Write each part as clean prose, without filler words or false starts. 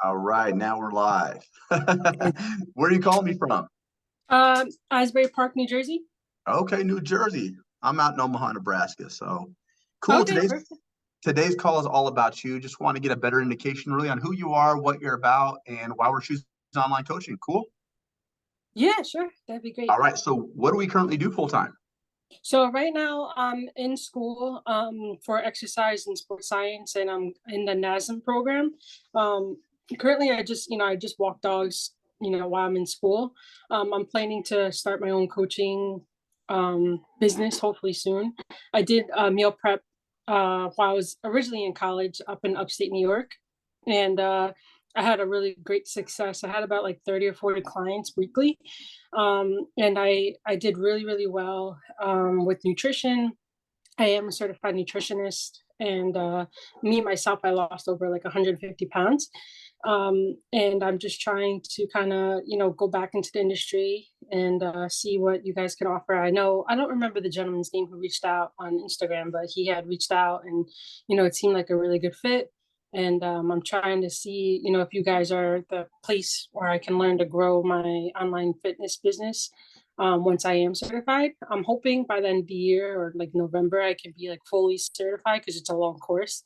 All right, now we're live. Where are you calling me from? Asbury Park, New Jersey. Okay, New Jersey. I'm out in Omaha, Nebraska. So cool. Okay, Today's perfect. today's call is all about you. Just want to get a better indication really on who you are, what you're about, and why we're choosing online coaching. Cool. Yeah, sure. That'd be All great. right. So what do we currently do full time? So right now I'm in school for exercise and sports science, and I'm in the NASM program. Um, Currently, I just walk dogs, while I'm in school. I'm planning to start my own coaching business hopefully soon. I did meal prep while I was originally in college up in upstate New York, and I had a really great success. I had about like 30 or 40 clients weekly, and I did really really well with nutrition. I am a certified nutritionist, and me myself, I lost over like 150 pounds. And I'm just trying to kind of go back into the industry and see what you guys can offer. I know I don't remember the gentleman's name who reached out on Instagram, but he had reached out, and it seemed like a really good fit. And I'm trying to see, if you guys are the place where I can learn to grow my online fitness business once I am certified. I'm hoping by the end of the year or like November, I can be like fully certified because it's a long course.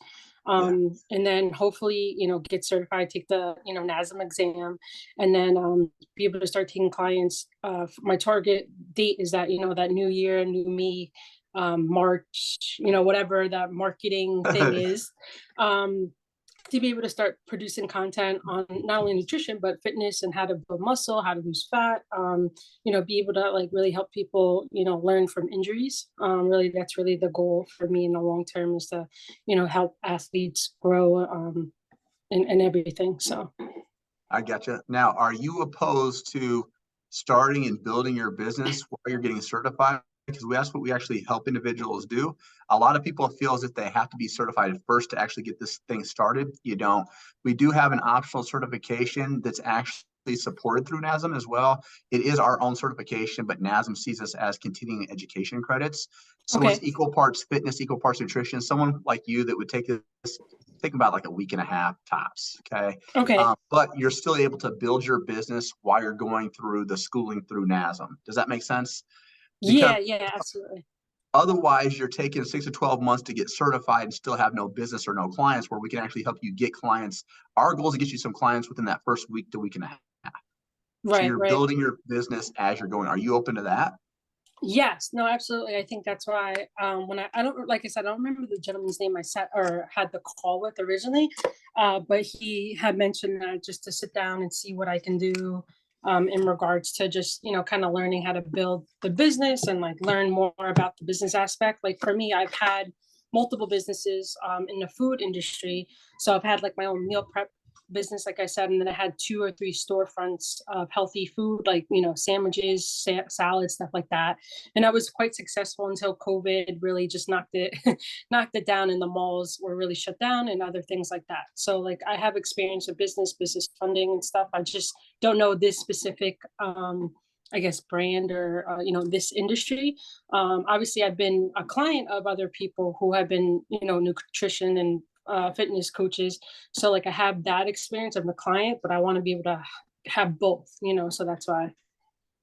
Yeah, And then hopefully, get certified, take the, NASM exam, and then be able to start taking clients. My target date is that, that new year, new me, March, whatever that marketing thing is. Um, to be able to start producing content on not only nutrition but fitness and how to build muscle, how to lose fat, be able to like really help people, learn from injuries. Really, that's really the goal for me in the long term, is to, help athletes grow and everything. So I gotcha. Now, are you opposed to starting and building your business while you're getting certified? Because that's what we actually help individuals do. A lot of people feel as if they have to be certified first to actually get this thing started. You don't. We do have an optional certification that's actually supported through NASM as well. It is our own certification, but NASM sees us as continuing education credits. So it's okay. equal parts fitness, equal parts nutrition. Someone like you that would take this, think about like a week and a half tops. Okay. Okay. But you're still able to build your business while you're going through the schooling through NASM. Does that make sense? Because Yeah, yeah, absolutely. otherwise, you're taking 6 to 12 months to get certified and still have no business or no clients, where we can actually help you get clients. Our goal is to get you some clients within that first week to week and a half. So Right, you're right. building your business as you're going. Are you open to that? Yes, no, absolutely. I think that's why when I don't, like I said, I don't remember the gentleman's name I sat or had the call with originally, but he had mentioned that just to sit down and see what I can do in regards to just, kind of learning how to build the business and like learn more about the business aspect. Like for me, I've had multiple businesses in the food industry. So I've had like my own meal prep business, like I said, and then I had 2 or 3 storefronts of healthy food, like sandwiches, salads, stuff like that. And I was quite successful until COVID really just knocked it knocked it down, and the malls were really shut down and other things like that. So like I have experience with business funding and stuff. I just don't know this specific I guess brand or this industry. Obviously, I've been a client of other people who have been nutrition and fitness coaches. So like I have that experience of the client, but I want to be able to have both. So that's why.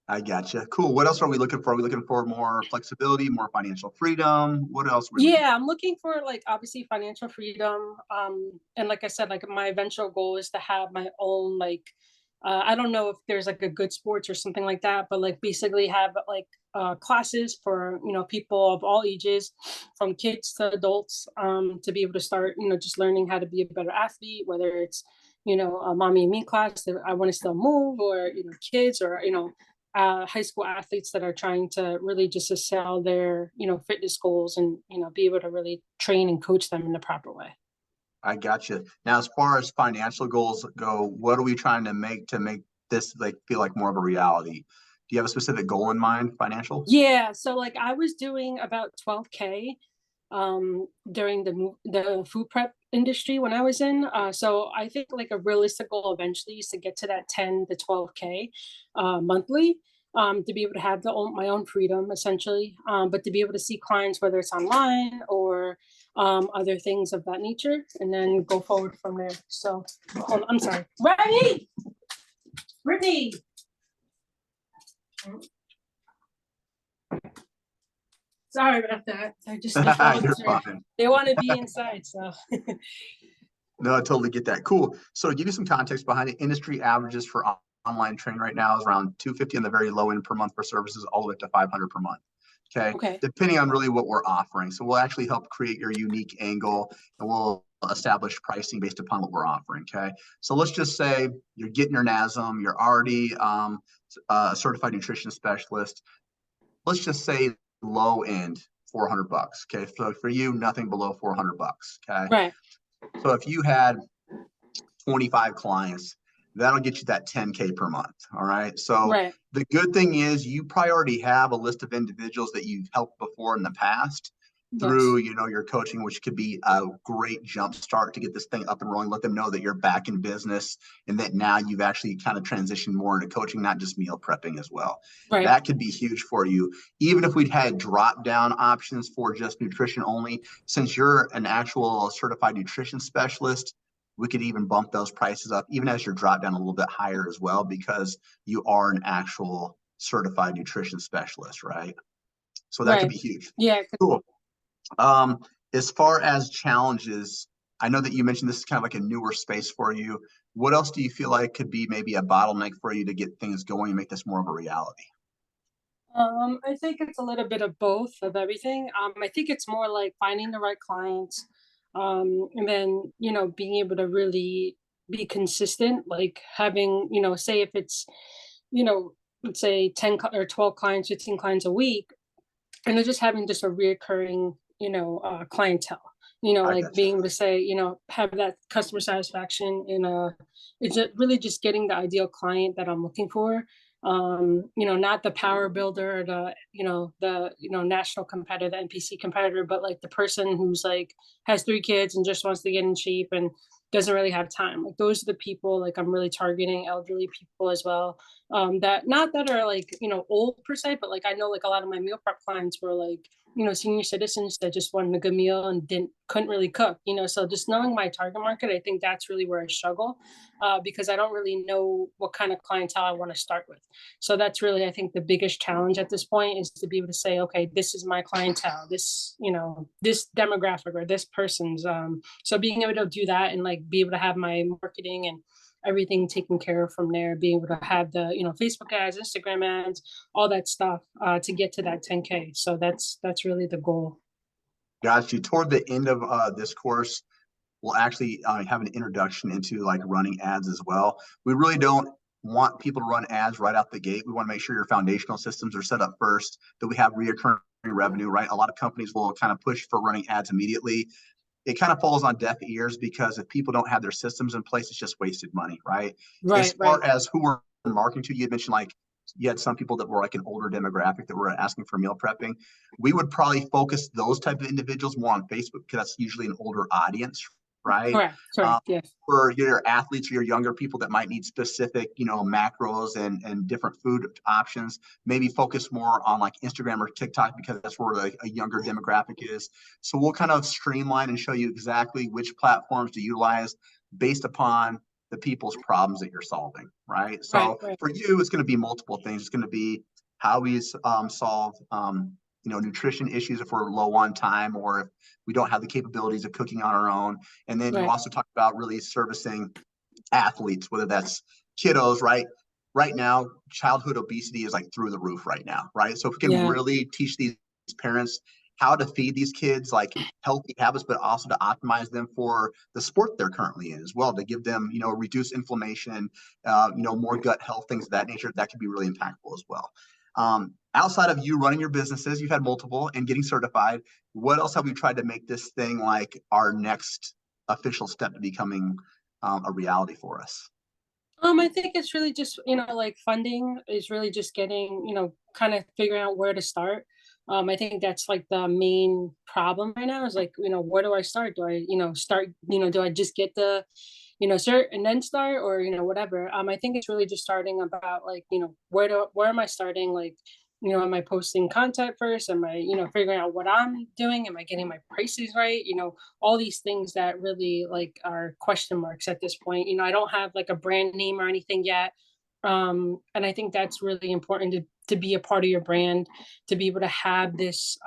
I gotcha. Cool. What else are we looking for? Are we looking for more flexibility, more financial freedom? What else are we looking Yeah, I'm looking for like obviously financial freedom. And like I said, like my eventual goal is to have my own like I don't know if there's like a good sports or something like that, but like basically have like classes for people of all ages, from kids to adults, to be able to start just learning how to be a better athlete, whether it's a mommy and me class that I want to still move, or kids, or high school athletes that are trying to really just excel their fitness goals, and be able to really train and coach them in the proper way. I gotcha. Now, as far as financial goals go, what are we trying to make this like feel like more of a reality? Do you have a specific goal in mind, financial? Yeah, so like I was doing about 12K during the food prep industry when I was in. So I think like a realistic goal eventually is to get to that 10 to 12K monthly. to be able to have my own freedom essentially, but to be able to see clients, whether it's online or other things of that nature, and then go forward from there. So, hold on, I'm sorry. Brittany. Sorry about that. I just You're fine. they want to be inside, so. No, I totally get that. Cool. So to give you some context behind it, industry averages for online training right now is around 250 on the very low end per month for services, all the way up to 500 per month. Okay. Okay. Depending on really what we're offering. So we'll actually help create your unique angle, and we'll establish pricing based upon what we're offering. Okay. So let's just say you're getting your NASM, you're already a certified nutrition specialist. Let's just say low end $400. Okay. So for you, nothing below $400. Okay. Right. So if you had 25 clients, that'll get you that 10K per month. All right. So Right. the good thing is you probably already have a list of individuals that you've helped before in the past through, Yes. your coaching, which could be a great jump start to get this thing up and rolling. Let them know that you're back in business and that now you've actually kind of transitioned more into coaching, not just meal prepping as well. Right. That could be huge for you. Even if we'd had drop down options for just nutrition only, since you're an actual certified nutrition specialist, we could even bump those prices up, even as your drop down a little bit higher as well, because you are an actual certified nutrition specialist, right? So that could Right. be huge. Yeah. Cool. As far as challenges, I know that you mentioned this is kind of like a newer space for you. What else do you feel like could be maybe a bottleneck for you to get things going and make this more of a reality? I think it's a little bit of both of everything. I think it's more like finding the right clients, and then being able to really be consistent. Like having say if it's you know let's say or 12 clients, 15 clients a week, and they're just having just a reoccurring clientele. I Like gotcha. being able to say have that customer satisfaction in a it's just really just getting the ideal client that I'm looking for, not the power builder or the national competitor, the NPC competitor, but like the person who's like has 3 kids and just wants to get in shape and doesn't really have time. Like those are the people like I'm really targeting, elderly people as well, that not that are like old per se, but like I know like a lot of my meal prep clients were like senior citizens that just wanted a good meal and couldn't really cook. So just knowing my target market, I think that's really where I struggle, because I don't really know what kind of clientele I want to start with. So that's really, I think, the biggest challenge at this point is to be able to say, okay, this is my clientele, this demographic or this person's. So being able to do that and like be able to have my marketing and everything taken care of from there, being able to have the Facebook ads, Instagram ads, all that stuff, to get to that 10K. So that's really the goal. Got you. Toward the end of this course, we'll actually have an introduction into like running ads as well. We really don't want people to run ads right out the gate. We want to make sure your foundational systems are set up first, that we have reoccurring revenue, right? A lot of companies will kind of push for running ads immediately. It kind of falls on deaf ears because if people don't have their systems in place, it's just wasted money, right? As Right, far right. as who we're marketing to, you had mentioned like you had some people that were like an older demographic that were asking for meal prepping. We would probably focus those type of individuals more on Facebook because that's usually an older audience, right? Correct, Um, correct. Yes. for your athletes or your younger people that might need specific, macros and different food options, maybe focus more on like Instagram or TikTok because that's where like a younger demographic is. So we'll kind of streamline and show you exactly which platforms to utilize based upon the people's problems that you're solving, right? Right, So right. for you, it's going to be multiple things. It's going to be how we solve, nutrition issues if we're low on time or if we don't have the capabilities of cooking on our own. And then you Right. also talk about really servicing athletes, whether that's kiddos, right? Right now, childhood obesity is like through the roof right now, right? So if we can Yeah. really teach these parents how to feed these kids like healthy habits, but also to optimize them for the sport they're currently in as well, to give them, reduce inflammation, more gut health, things of that nature, that could be really impactful as well. Outside of you running your businesses, you've had multiple and getting certified. What else have we tried to make this thing like our next official step to becoming a reality for us? I think it's really just, like funding is really just getting, kind of figuring out where to start. I think that's like the main problem right now is like, where do I start? Do I, start, do I just get the start and then start, or, whatever. I think it's really just starting about like, where am I starting? Like, am I posting content first? Am I, figuring out what I'm doing? Am I getting my prices right? All these things that really like are question marks at this point. I don't have like a brand name or anything yet. And I think that's really important to be a part of your brand, to be able to have this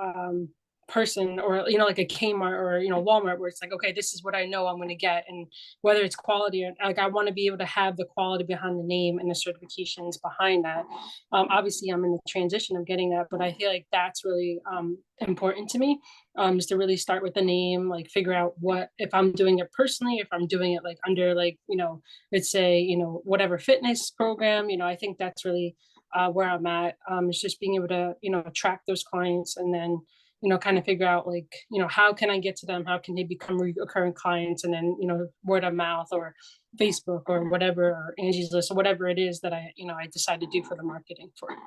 person, or like a Kmart or Walmart, where it's like, okay, this is what I know I'm going to get, and whether it's quality or like, I want to be able to have the quality behind the name and the certifications behind that. Obviously I'm in the transition of getting that, but I feel like that's really important to me, is to really start with the name, like figure out what, if I'm doing it personally, if I'm doing it like under like, let's say, whatever fitness program. I think that's really where I'm at. It's just being able to, attract those clients, and then, kind of figure out like, how can I get to them? How can they become recurring clients? And then, word of mouth, or Facebook, or whatever, or Angie's List, or whatever it is that I decide to do for the marketing for it.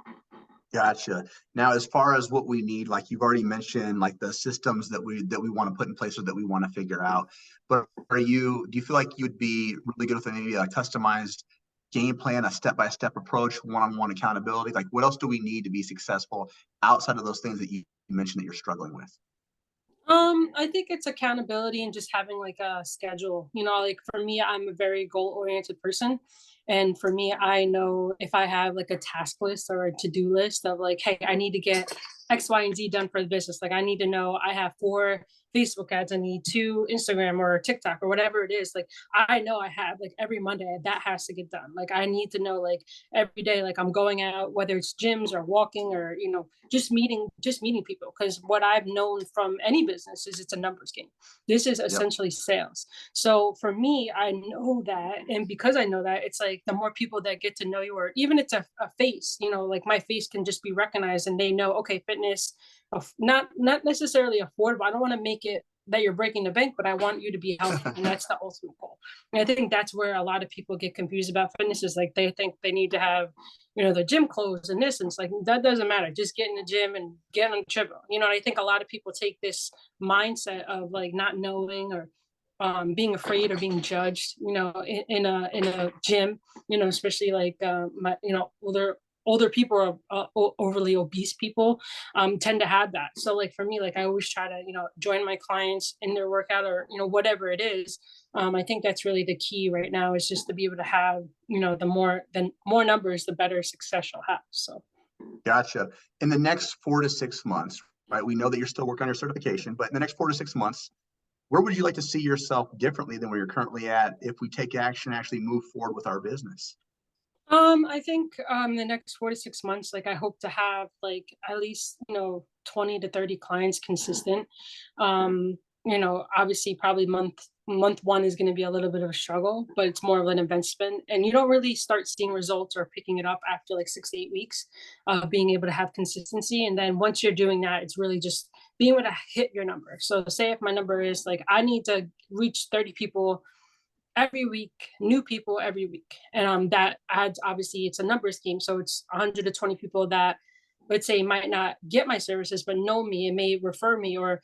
Gotcha. Now, as far as what we need, like you've already mentioned, like the systems that we want to put in place or that we want to figure out. But do you feel like you'd be really good with maybe a customized game plan, a step-by-step approach, one-on-one accountability? Like what else do we need to be successful outside of those things that you mentioned that you're struggling with? I think it's accountability and just having like a schedule. Like for me, I'm a very goal-oriented person. And for me, I know if I have like a task list or a to-do list of like, hey, I need to get X, Y, and Z done for the business. Like I need to know I have 4 Facebook ads, I need 2 Instagram or TikTok or whatever it is. Like I know I have like every Monday that has to get done. Like I need to know like every day, like I'm going out, whether it's gyms or walking, or just meeting people. Because what I've known from any business is it's a numbers game. This is Yep. essentially sales. So for me, I know that, and because I know that, it's like the more people that get to know you, or even it's a face, like my face can just be recognized, and they know, okay, fitness, not necessarily affordable. I don't want to make it that you're breaking the bank, but I want you to be healthy, and that's the ultimate goal. And I think that's where a lot of people get confused about fitness, is like they think they need to have, the gym clothes and this, and it's like that doesn't matter. Just get in the gym and get on the treadmill. And I think a lot of people take this mindset of like not knowing, or being afraid or being judged, in a gym, especially like my, older people, or overly obese people tend to have that. So like for me, like I always try to, join my clients in their workout, or, whatever it is. I think that's really the key right now, is just to be able to have, the more numbers, the better success you'll have. So. Gotcha. In the next 4 to 6 months, right? We know that you're still working on your certification, but in the next 4 to 6 months, where would you like to see yourself differently than where you're currently at if we take action, actually move forward with our business? I think the next 4 to 6 months, like I hope to have like at least 20 to 30 clients consistent. Obviously probably month one is going to be a little bit of a struggle, but it's more of an investment, and you don't really start seeing results or picking it up after like 6 to 8 weeks of being able to have consistency. And then once you're doing that, it's really just being able to hit your number. So say if my number is like I need to reach 30 people every week, new people every week. And that adds, obviously it's a numbers game. So it's 120 people that, let's say, might not get my services, but know me and may refer me, or,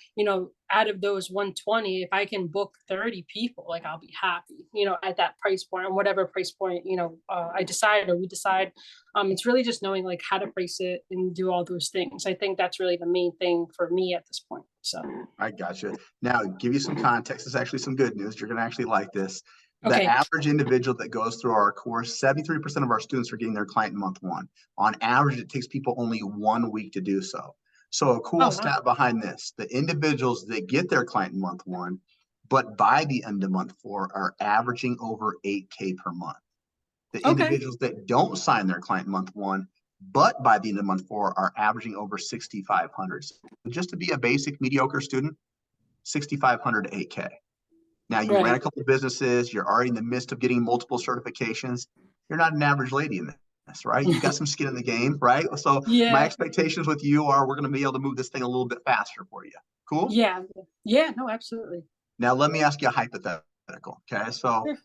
out of those 120, if I can book 30 people, like I'll be happy, at that price point, or whatever price point, I decide, or we decide. It's really just knowing like how to price it and do all those things. I think that's really the main thing for me at this point. So. I gotcha. Now, give you some context. It's actually some good news. You're going to actually like this. The Okay. average individual that goes through our course, 73% of our students are getting their client in month one. On average, it takes people only 1 week to do so. So a cool Oh, wow. stat behind this, the individuals that get their client in month one, but by the end of month four are averaging over 8K per month. The Okay. individuals that don't sign their client in month one, but by the end of month four are averaging over 6,500. So just to be a basic mediocre student, 6,500 to 8K. Now you ran a Right. couple of businesses, you're already in the midst of getting multiple certifications. You're not an average lady in this, right? You got some skin in the game, right? So my Yeah. expectations with you are we're going to be able to move this thing a little bit faster for you. Cool. Yeah. Yeah. No, absolutely. Now let me ask you a hypothetical. Okay. So Sure.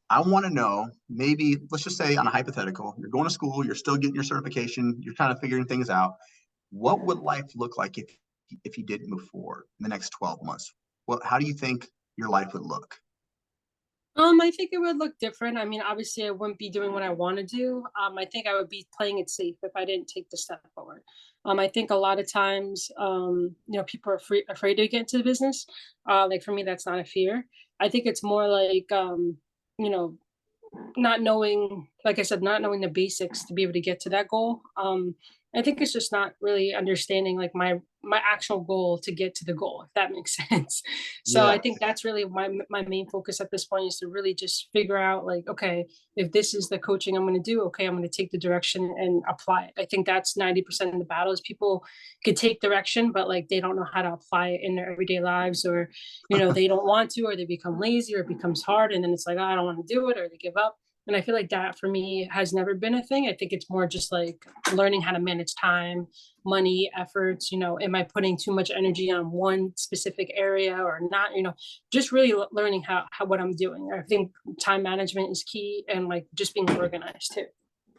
I want to know, maybe let's just say on a hypothetical, you're going to school, you're still getting your certification, you're kind of figuring things out. What would life look like if you didn't move forward in the next 12 months? Well, how do you think your life would look? I think it would look different. I mean, obviously, I wouldn't be doing what I want to do. I think I would be playing it safe if I didn't take the step forward. I think a lot of times, people are afraid to get into the business. Like for me, that's not a fear. I think it's more like, you know, not knowing, like I said, not knowing the basics to be able to get to that goal. I think it's just not really understanding like my actual goal to get to the goal, if that makes sense. So I Yeah. think that's really my main focus at this point, is to really just figure out like, okay, if this is the coaching I'm going to do, okay, I'm going to take the direction and apply it. I think that's 90% of the battle is people can take direction, but like they don't know how to apply it in their everyday lives, or they don't want to, or they become lazy, or it becomes hard, and then it's like, oh, I don't want to do it, or they give up. And I feel like that for me has never been a thing. I think it's more just like learning how to manage time, money, efforts. Am I putting too much energy on one specific area or not? Just really learning how what I'm doing. I think time management is key, and like just being organized too.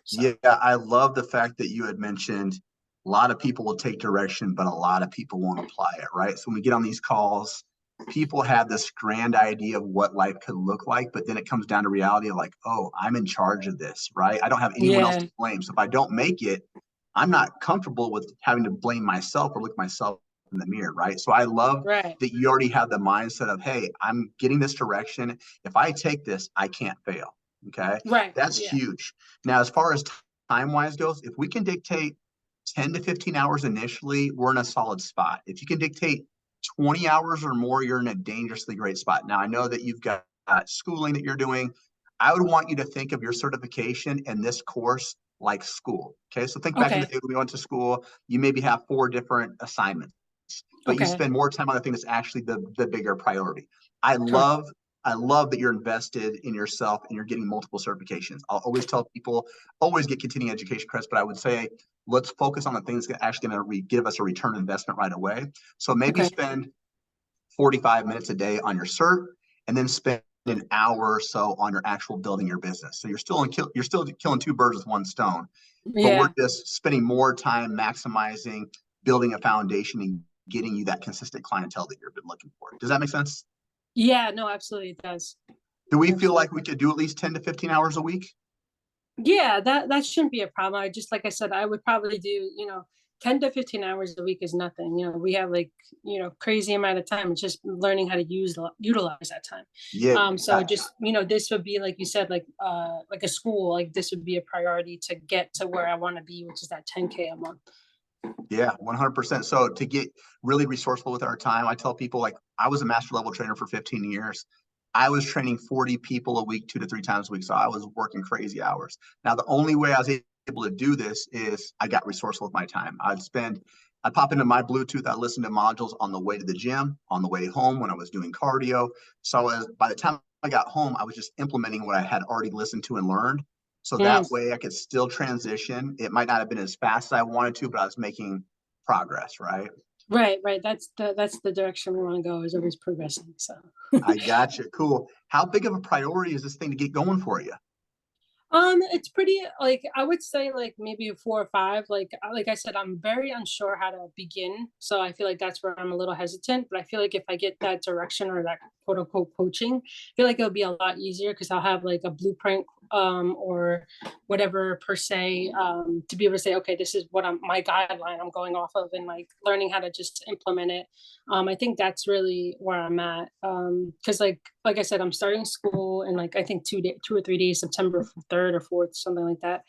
So Yeah, I love the fact that you had mentioned a lot of people will take direction, but a lot of people won't apply it, right? So when we get on these calls, people have this grand idea of what life could look like, but then it comes down to reality of like, oh, I'm in charge of this, right? I don't have anyone else yeah, to blame. So if I don't make it, I'm not comfortable with having to blame myself or look myself in the mirror, right? So I love right, that you already have the mindset of, hey, I'm getting this direction. If I take this, I can't fail. Okay. right, That's yeah, huge. Now, as far as time wise goes, if we can dictate 10 to 15 hours initially, we're in a solid spot. If you can dictate 20 hours or more, you're in a dangerously great spot. Now, I know that you've got schooling that you're doing. I would want you to think of your certification and this course like school. Okay. So think back in the okay, day when we went to school, you maybe have 4 different assignments, but you okay, spend more time on the thing that's actually the bigger priority. I huh, love I love that you're invested in yourself and you're getting multiple certifications. I'll always tell people, always get continuing education credits, but I would say, let's focus on the things that are actually going to give us a return on investment right away. So maybe okay, spend 45 minutes a day on your cert, and then spend an hour or so on your actual building your business. So you're still killing two birds with one stone, but we're yeah, just spending more time maximizing building a foundation and getting you that consistent clientele that you've been looking for. Does that make sense? yeah. No, absolutely, it does. Do we feel like we Absolutely. could do at least 10 to 15 hours a week? Yeah, that shouldn't be a problem. I just, like I said, I would probably do, 10 to 15 hours a week is nothing. We have like, crazy amount of time. It's just learning how to utilize that time. Yeah. So just, this would be like you said, like a school, like this would be a priority to get to where I want to be, which is that 10K a month. Yeah, 100%. So to get really resourceful with our time, I tell people like I was a master level trainer for 15 years. I was training 40 people a week, 2 to 3 times a week. So I was working crazy hours. Now, the only way I was able to do this is I got resourceful with my time. I'd pop into my Bluetooth, I'd listen to modules on the way to the gym, on the way home when I was doing cardio. So by the time I got home, I was just implementing what I had already listened to and learned. So Mm, that way I could still transition. It might not have been as fast as I wanted to, but I was making progress, right? right, right. That's the direction we want to go, is always progressing. So I got you. Cool. How big of a priority is this thing to get going for you? It's pretty, like I would say like maybe 4 or 5. Like I said, I'm very unsure how to begin. So I feel like that's where I'm a little hesitant. But I feel like if I get that direction, or that quote unquote coaching, I feel like it'll be a lot easier, because I'll have like a blueprint, or whatever per se, to be able to say, okay, this is what my guideline I'm going off of, and like learning how to just implement it. I think that's really where I'm at. Because like I said, I'm starting school in like I think 2 or 3 days, September 3rd or 4th, something like that.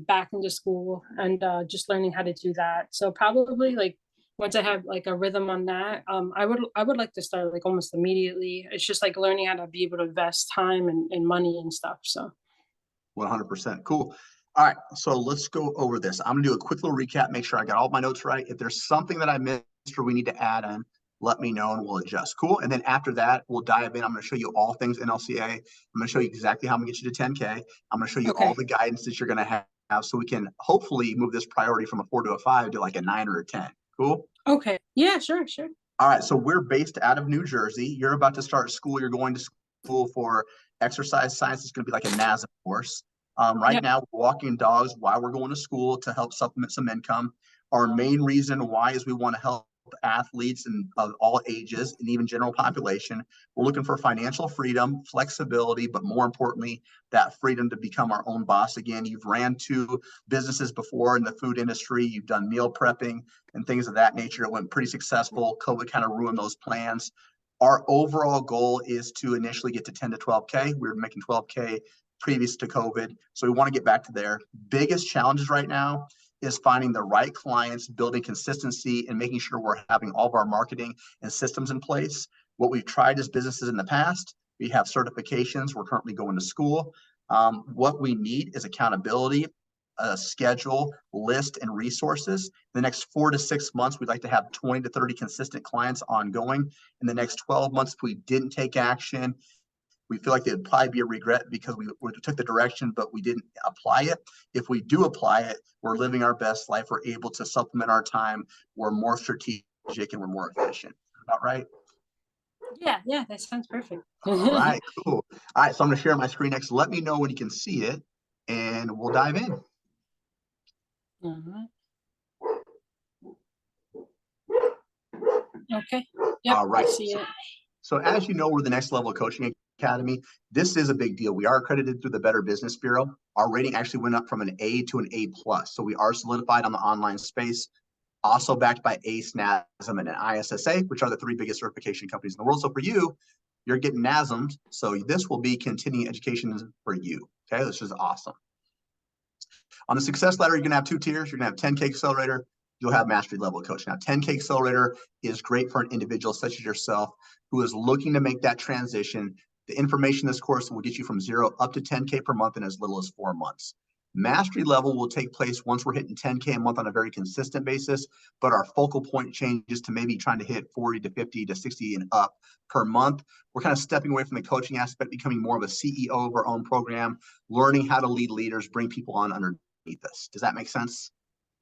Back into school, and just learning how to do that. So probably like once I have like a rhythm on that, I would like to start like almost immediately. It's just like learning how to be able to invest time and money and stuff. So 100%. Cool. All right. So let's go over this. I'm going to do a quick little recap, make sure I got all my notes right. If there's something that I missed or we need to add in, let me know and we'll adjust. Cool. And then after that, we'll dive in. I'm going to show you all things NLCA. I'm going to show you exactly how I'm going to get you to 10K. I'm going to show you all okay, the guidance that you're going to have so we can hopefully move this priority from a 4 to a 5 to like a 9 or a 10. Cool. okay, yeah, sure, sure, All right. So we're based out of New Jersey. You're about to start school. You're going to school for exercise science. It's going to be like a NASM course. Right yeah, now, we're walking dogs while we're going to school to help supplement some income. Our main reason why is we want to help athletes and of all ages and even general population. We're looking for financial freedom, flexibility, but more importantly, that freedom to become our own boss again. You've ran two businesses before in the food industry. You've done meal prepping and things of that nature. It went pretty successful. COVID kind of ruined those plans. Our overall goal is to initially get to 10 to 12K. We were making 12K previous to COVID. So we want to get back to there. Biggest challenges right now is finding the right clients, building consistency, and making sure we're having all of our marketing and systems in place. What we've tried as businesses in the past, we have certifications. We're currently going to school. What we need is accountability, a schedule, list, and resources. The next 4 to 6 months, we'd like to have 20 to 30 consistent clients ongoing. In the next 12 months, if we didn't take action, we feel like it'd probably be a regret because we took the direction, but we didn't apply it. If we do apply it, we're living our best life. We're able to supplement our time. We're more strategic and we're more efficient. About right? Yeah, that sounds perfect. All right, cool. All right, so I'm going to share my screen next. Let me know when you can see it, and we'll dive in. Okay. Yep, All right. I see it. So as you know, we're the Next Level Coaching Academy. This is a big deal. We are accredited through the Better Business Bureau. Our rating actually went up from an A to an A+. So we are solidified on the online space, also backed by ACE, NASM, and an ISSA, which are the three biggest certification companies in the world. So for you, you're getting NASM'd. So this will be continuing education for you. Okay, this is awesome. On the success ladder, you're going to have two tiers. You're going to have 10K Accelerator. You'll have Mastery Level Coach. Now, 10K Accelerator is great for an individual such as yourself who is looking to make that transition. The information in this course will get you from 0 up to 10K per month in as little as 4 months. Mastery level will take place once we're hitting 10K a month on a very consistent basis, but our focal point changes to maybe trying to hit 40 to 50 to 60 and up per month. We're kind of stepping away from the coaching aspect, becoming more of a CEO of our own program, learning how to lead leaders, bring people on underneath us. Does that make sense?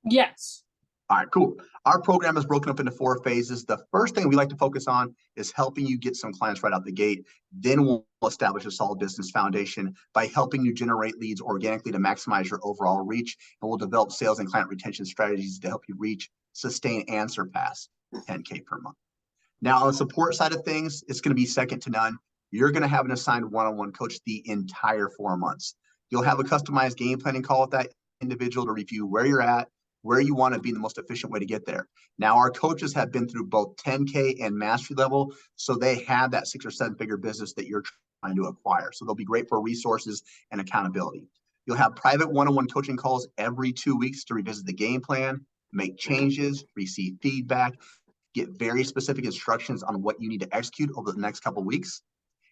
Yes. All right, cool. Our program is broken up into 4 phases. The first thing we like to focus on is helping you get some clients right out the gate. Then we'll establish a solid business foundation by helping you generate leads organically to maximize your overall reach. And we'll develop sales and client retention strategies to help you reach, sustain, and surpass 10K per month. Now, on the support side of things, it's going to be second to none. You're going to have an assigned one-on-one coach the entire 4 months. You'll have a customized game planning call with that individual to review where you're at, where you want to be, the most efficient way to get there. Now, our coaches have been through both 10K and mastery level, so they have that 6 or 7 figure business that you're trying to acquire. So they'll be great for resources and accountability. You'll have private one-on-one coaching calls every 2 weeks to revisit the game plan, make changes, receive feedback, get very specific instructions on what you need to execute over the next couple of weeks.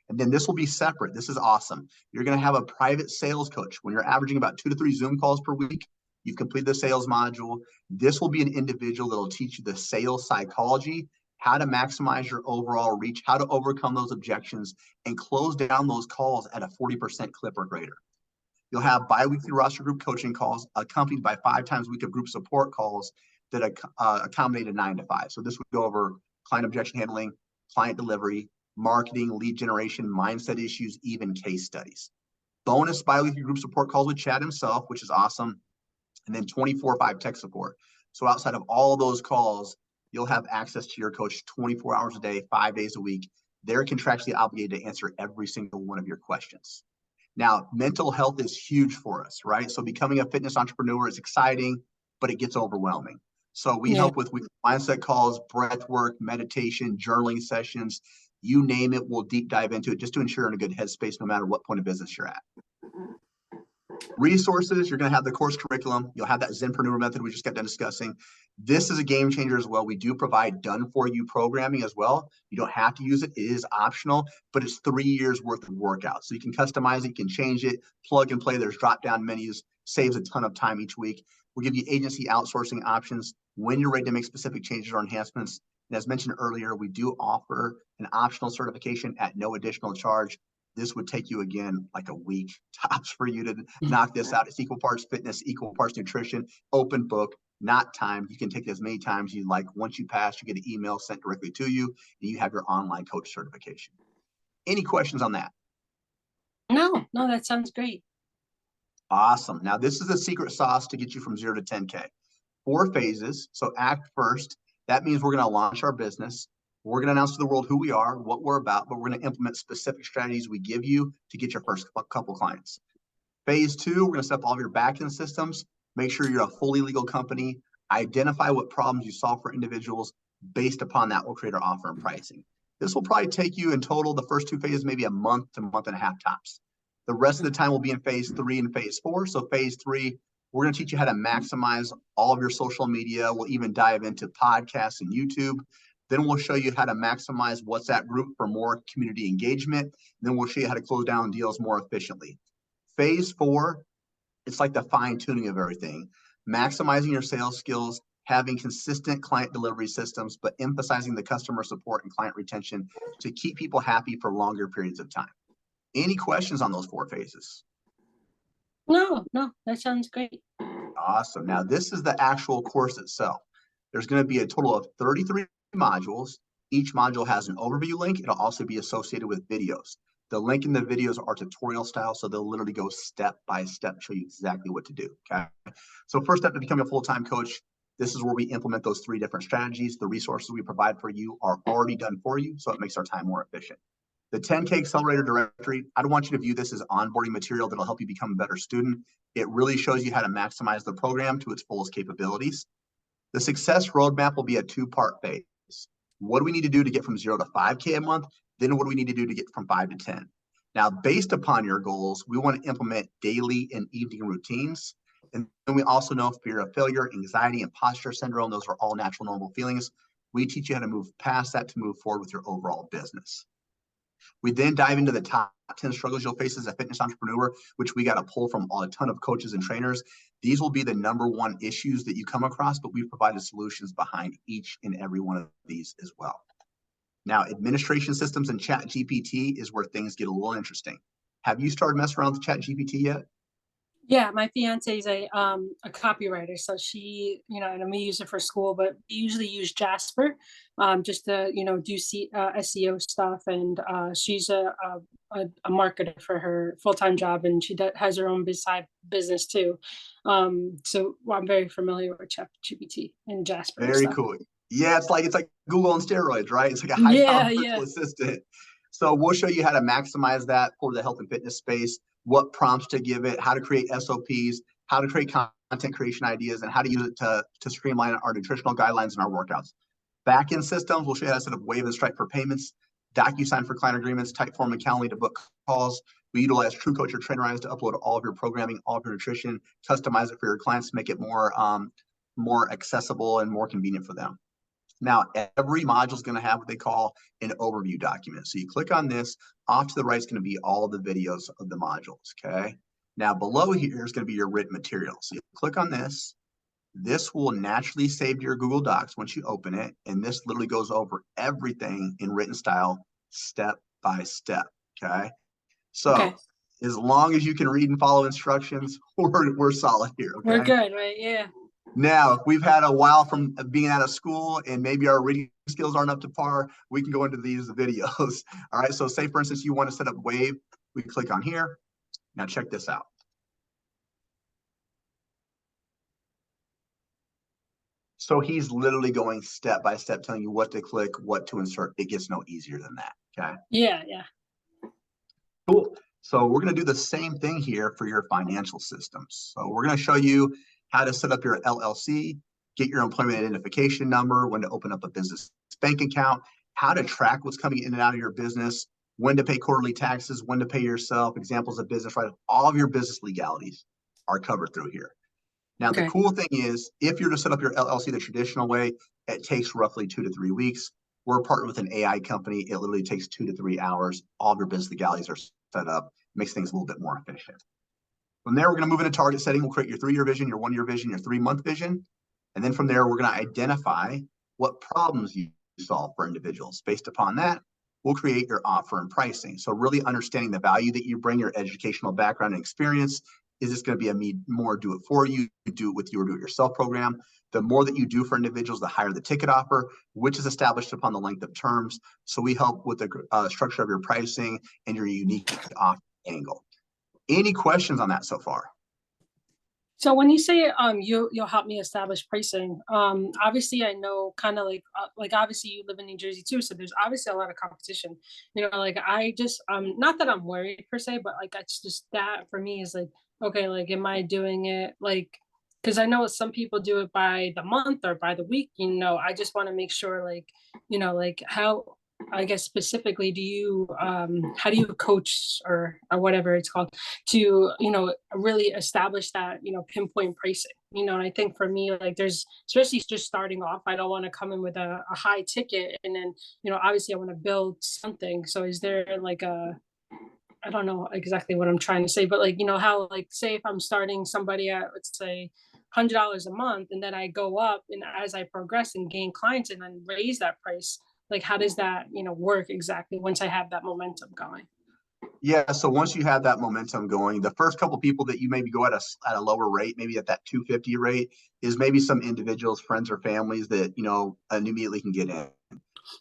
And then this will be separate. This is awesome. You're going to have a private sales coach. When you're averaging about 2 to 3 Zoom calls per week, you've completed the sales module. This will be an individual that will teach you the sales psychology, how to maximize your overall reach, how to overcome those objections, and close down those calls at a 40% clip or greater. You'll have biweekly roster group coaching calls accompanied by 5 times a week of group support calls that accommodate a 9 to 5. So this would go over client objection handling, client delivery, marketing, lead generation, mindset issues, even case studies. Bonus biweekly group support calls with Chad himself, which is awesome. And then 24/5 tech support. So outside of all those calls, you'll have access to your coach 24 hours a day, 5 days a week. They're contractually obligated to answer every single one of your questions. Now, mental health is huge for us, right? So becoming a fitness entrepreneur is exciting, but it gets overwhelming. So we help with mindset calls, breath work, meditation, journaling sessions, you name it, we'll deep dive into it just to ensure you're in a good headspace no matter what point of business you're at. Resources, you're going to have the course curriculum. You'll have that Zenpreneur method we just got done discussing. This is a game changer as well. We do provide done-for-you programming as well. You don't have to use it. It is optional, but it's 3 years worth of workouts. So you can customize it, you can change it, plug and play. There's drop-down menus, saves a ton of time each week. We'll give you agency outsourcing options when you're ready to make specific changes or enhancements. And as mentioned earlier, we do offer an optional certification at no additional charge. This would take you, again, like a week tops for you to knock this out. It's equal parts fitness, equal parts nutrition, open book, not timed. You can take it as many times you like. Once you pass, you get an email sent directly to you, and you have your online coach certification. Any questions on that? No, that sounds great. Awesome. Now, this is the secret sauce to get you from 0 to 10K. 4 phases. So act first. That means we're going to launch our business. We're going to announce to the world who we are, what we're about, but we're going to implement specific strategies we give you to get your first couple clients. Phase two, we're going to set up all of your backend systems, make sure you're a fully legal company, identify what problems you solve for individuals. Based upon that, we'll create our offer and pricing. This will probably take you in total, the first two phases, maybe a month to month and a half tops. The rest of the time will be in phase three and phase four. So phase three, we're going to teach you how to maximize all of your social media. We'll even dive into podcasts and YouTube. Then we'll show you how to maximize WhatsApp group for more community engagement. Then we'll show you how to close down deals more efficiently. Phase four, it's like the fine tuning of everything, maximizing your sales skills, having consistent client delivery systems, but emphasizing the customer support and client retention to keep people happy for longer periods of time. Any questions on those four phases? No, that sounds great. Awesome. Now, this is the actual course itself. There's going to be a total of 33 modules. Each module has an overview link. It'll also be associated with videos. The link in the videos are tutorial style, so they'll literally go step by step, show you exactly what to do, okay? So first step to becoming a full-time coach, this is where we implement those three different strategies. The resources we provide for you are already done for you, so it makes our time more efficient. The 10K Accelerator Directory, I don't want you to view this as onboarding material that'll help you become a better student. It really shows you how to maximize the program to its fullest capabilities. The Success Roadmap will be a two-part phase. What do we need to do to get from 0 to 5K a month? Then what do we need to do to get from 5 to 10? Now, based upon your goals, we want to implement daily and evening routines. And then we also know fear of failure, anxiety, imposter syndrome, those are all natural, normal feelings. We teach you how to move past that to move forward with your overall business. We then dive into the top 10 struggles you'll face as a fitness entrepreneur, which we got to pull from a ton of coaches and trainers. These will be the #1 issues that you come across, but we've provided solutions behind each and every one of these as well. Now, administration systems and Chat GPT is where things get a little interesting. Have you started messing around with Chat GPT yet? Yeah, my fiance is a copywriter, so she, and I'm gonna use it for school, but we usually use Jasper, just to, do SEO stuff, and she's a marketer for her full-time job, and she has her own side business too. So I'm very familiar with ChatGPT and Jasper and Very stuff. cool. Yeah, it's like Google on steroids, right? It's like a Yeah, high-powered yeah. virtual assistant. So we'll show you how to maximize that for the health and fitness space, what prompts to give it, how to create SOPs, how to create content creation ideas, and how to use it to streamline our nutritional guidelines and our workouts. Backend systems, we'll show you how to set up Wave and Stripe for payments, DocuSign for client agreements, Typeform and Calendly to book calls. We utilize TrueCoach or Trainerize to upload all of your programming, all of your nutrition, customize it for your clients to make it more accessible and more convenient for them. Now, every module is going to have what they call an overview document. So you click on this, off to the right is going to be all the videos of the modules, okay? Now, below here is going to be your written material. So you click on this. This will naturally save to your Google Docs once you open it, and this literally goes over everything in written style, step by step, okay? So Okay, as long as you can read and follow instructions, we're solid here, we're okay? good, right? Yeah. Now, if we've had a while from being out of school and maybe our reading skills aren't up to par, we can go into these videos. All right, so say for instance, you want to set up Wave, we click on here. Now check this out. So he's literally going step by step, telling you what to click, what to insert. It gets no easier than that, okay? Yeah, yeah. Cool. So we're going to do the same thing here for your financial systems. So we're going to show you how to set up your LLC, get your employment identification number, when to open up a business bank account, how to track what's coming in and out of your business, when to pay quarterly taxes, when to pay yourself, examples of business rights. All of your business legalities are covered through here. Now, the Okay. cool thing is, if you're to set up your LLC the traditional way, it takes roughly 2 to 3 weeks. We're partnered with an AI company. It literally takes 2 to 3 hours. All of your business legalities are set up, makes things a little bit more efficient. From there, we're going to move into target setting. We'll create your 3-year vision, your 1-year vision, your 3-month vision. And then from there, we're going to identify what problems you solve for individuals. Based upon that, we'll create your offer and pricing. So really understanding the value that you bring, your educational background and experience. Is this going to be a more do it for you, do it with you, or do it yourself program? The more that you do for individuals, the higher the ticket offer, which is established upon the length of terms. So we help with the structure of your pricing and your unique offer angle. Any questions on that so far? So when you say you'll help me establish pricing, obviously I know kind of like obviously you live in New Jersey too, so there's obviously a lot of competition. Like I just not that I'm worried per se, but like it's just that for me is like, okay, like am I doing it like, because I know some people do it by the month or by the week. I just want to make sure like, like how, I guess specifically, do you how do you coach or whatever it's called to really establish that pinpoint pricing, and I think for me, like, there's, especially just starting off, I don't want to come in with a high ticket, and then obviously I want to build something. So is there like a, I don't know exactly what I'm trying to say, but like, how, like, say if I'm starting somebody at, let's say, $100 a month, and then I go up, and as I progress and gain clients and then raise that price, like, how does that work exactly once I have that momentum going? Yeah, so once you have that momentum going, the first couple people that you maybe go at a lower rate, maybe at that 250 rate, is maybe some individuals, friends or families that immediately can get in.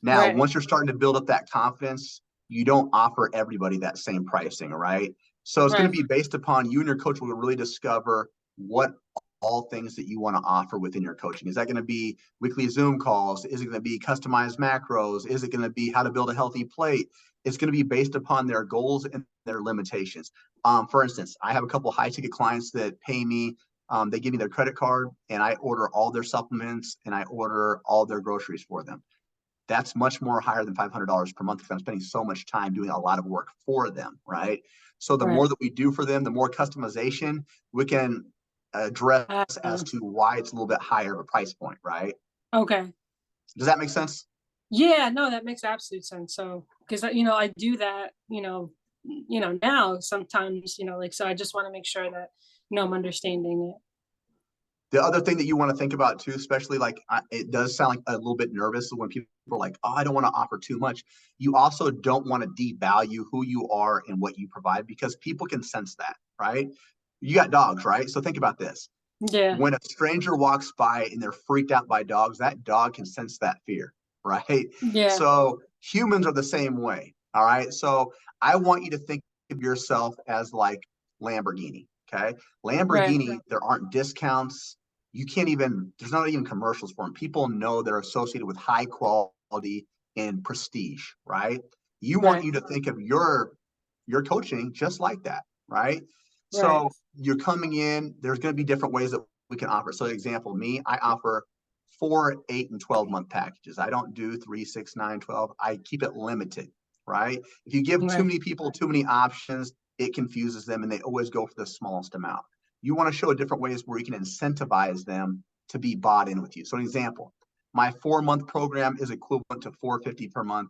Now, Right. once you're starting to build up that confidence, you don't offer everybody that same pricing, right? So it's going to Right. be based upon you and your coach will really discover what all things that you want to offer within your coaching. Is that going to be weekly Zoom calls? Is it going to be customized macros? Is it going to be how to build a healthy plate? It's going to be based upon their goals and their limitations. For instance, I have a couple high ticket clients that pay me. They give me their credit card and I order all their supplements and I order all their groceries for them. That's much more higher than $500 per month because I'm spending so much time doing a lot of work for them, right? So the Right. more that we do for them, the more customization we can address as Uh, to why it's a little bit higher of a price point, right? okay. Does that make sense? Yeah, no, that makes absolute sense. So, because I do that, now sometimes, like, so I just want to make sure that I'm understanding it. The other thing that you want to think about too, especially like it does sound like a little bit nervous when people are like, oh, I don't want to offer too much. You also don't want to devalue who you are and what you provide because people can sense that, right? You got dogs, right? So think about this. Yeah. When a stranger walks by and they're freaked out by dogs, that dog can sense that fear, right? Yeah. So humans are the same way. All right. So I want you to think of yourself as like Lamborghini. Okay. Right. Lamborghini, there aren't discounts. You can't even, there's not even commercials for them. People know they're associated with high quality and prestige, right? You want Right. you to think of your coaching just like that, right? Right. So you're coming in, there's going to be different ways that we can offer. So example, me, I offer 4, 8, and 12-month packages. I don't do 3, 6, 9, 12. I keep it limited, right? If you give too Right. many people too many options, it confuses them and they always go for the smallest amount. You want to show different ways where you can incentivize them to be bought in with you. So an example, my 4-month program is equivalent to 450 per month.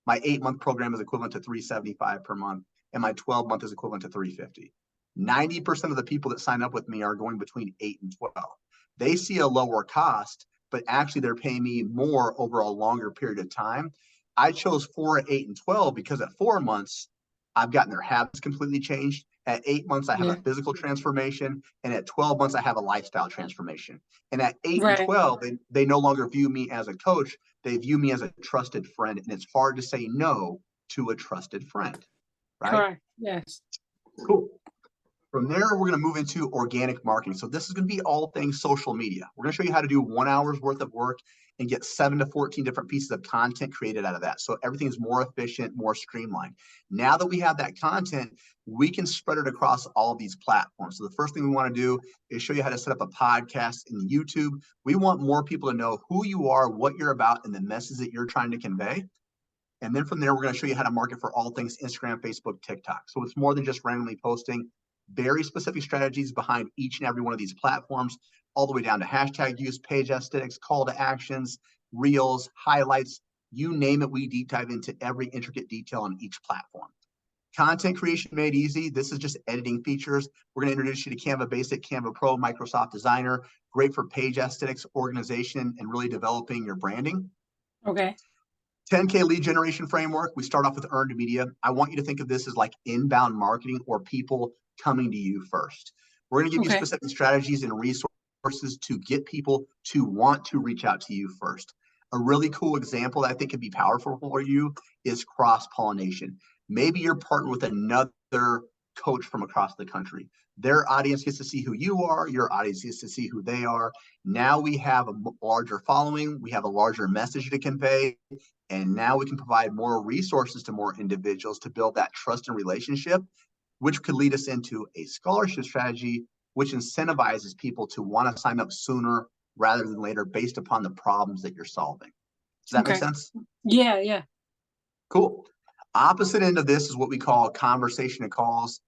My 8-month program is equivalent to 375 per month. And my 12-month is equivalent to 350. 90% of the people that sign up with me are going between 8 and 12. They see a lower cost, but actually they're paying me more over a longer period of time. I chose 4, 8, and 12 because at 4 months, I've gotten their habits completely changed. At 8 months, I have a Yeah. physical transformation. And at 12 months, I have a lifestyle transformation. And at 8 and Right. 12, they no longer view me as a coach. They view me as a trusted friend. And it's hard to say no to a trusted friend, right? Correct. Yes. Cool. From there, we're going to move into organic marketing. So this is going to be all things social media. We're going to show you how to do 1 hour's worth of work and get 7 to 14 different pieces of content created out of that. So everything is more efficient, more streamlined. Now that we have that content, we can spread it across all of these platforms. So the first thing we want to do is show you how to set up a podcast in YouTube. We want more people to know who you are, what you're about, and the message that you're trying to convey. And then from there, we're going to show you how to market for all things Instagram, Facebook, TikTok. So it's more than just randomly posting, very specific strategies behind each and every one of these platforms, all the way down to hashtag use, page aesthetics, call to actions, reels, highlights, you name it. We deep dive into every intricate detail on each platform. Content creation made easy. This is just editing features. We're going to introduce you to Canva Basic, Canva Pro, Microsoft Designer, great for page aesthetics, organization, and really developing your branding. Okay. 10K lead generation framework. We start off with earned media. I want you to think of this as like inbound marketing or people coming to you first. We're going to give you Okay. specific strategies and resources to get people to want to reach out to you first. A really cool example that I think could be powerful for you is cross pollination. Maybe you're partnered with another coach from across the country. Their audience gets to see who you are. Your audience gets to see who they are. Now we have a larger following. We have a larger message to convey. And now we can provide more resources to more individuals to build that trust and relationship, which could lead us into a scholarship strategy, which incentivizes people to want to sign up sooner rather than later based upon the problems that you're solving. Does that make Okay. sense? Yeah, yeah. Cool. Opposite end of this is what we call conversation and calls.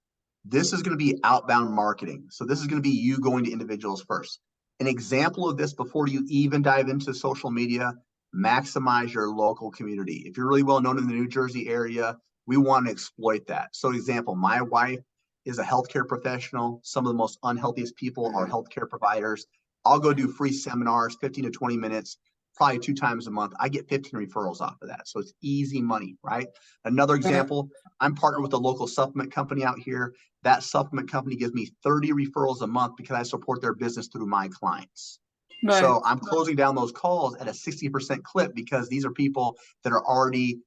This is going to be outbound marketing. So this is going to be you going to individuals first. An example of this before you even dive into social media, maximize your local community. If you're really well known in the New Jersey area, we want to exploit that. So example, my wife is a healthcare professional. Some of the most unhealthiest people are healthcare providers. I'll go do free seminars, 15 to 20 minutes, probably 2 times a month. I get 15 referrals off of that. So it's easy money, right? Another Right. example, I'm partnered with a local supplement company out here. That supplement company gives me 30 referrals a month because I support their business through my clients. Right. So I'm closing down those calls at a 60% clip because these are people that are already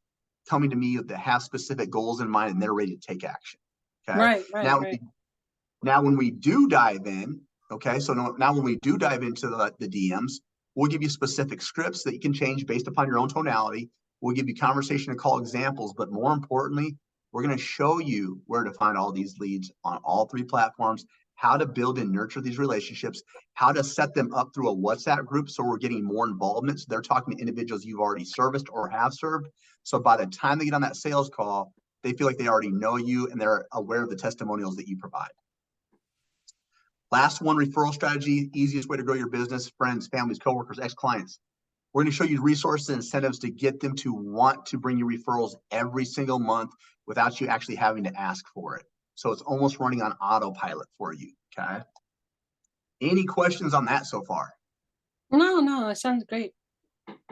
coming to me that have specific goals in mind and they're ready to take action. Okay. Right. Right. Right. Now when we do dive in, okay, so now when we do dive into the DMs, we'll give you specific scripts that you can change based upon your own tonality. We'll give you conversation and call examples, but more importantly, we're going to show you where to find all these leads on all 3 platforms, how to build and nurture these relationships, how to set them up through a WhatsApp group so we're getting more involvement. So they're talking to individuals you've already serviced or have served. So by the time they get on that sales call, they feel like they already know you and they're aware of the testimonials that you provide. Last one, referral strategy, easiest way to grow your business, friends, families, coworkers, ex-clients. We're going to show you resources and incentives to get them to want to bring you referrals every single month without you actually having to ask for it. So it's almost running on autopilot for you, okay? Any questions on that so far? No, no, it sounds great.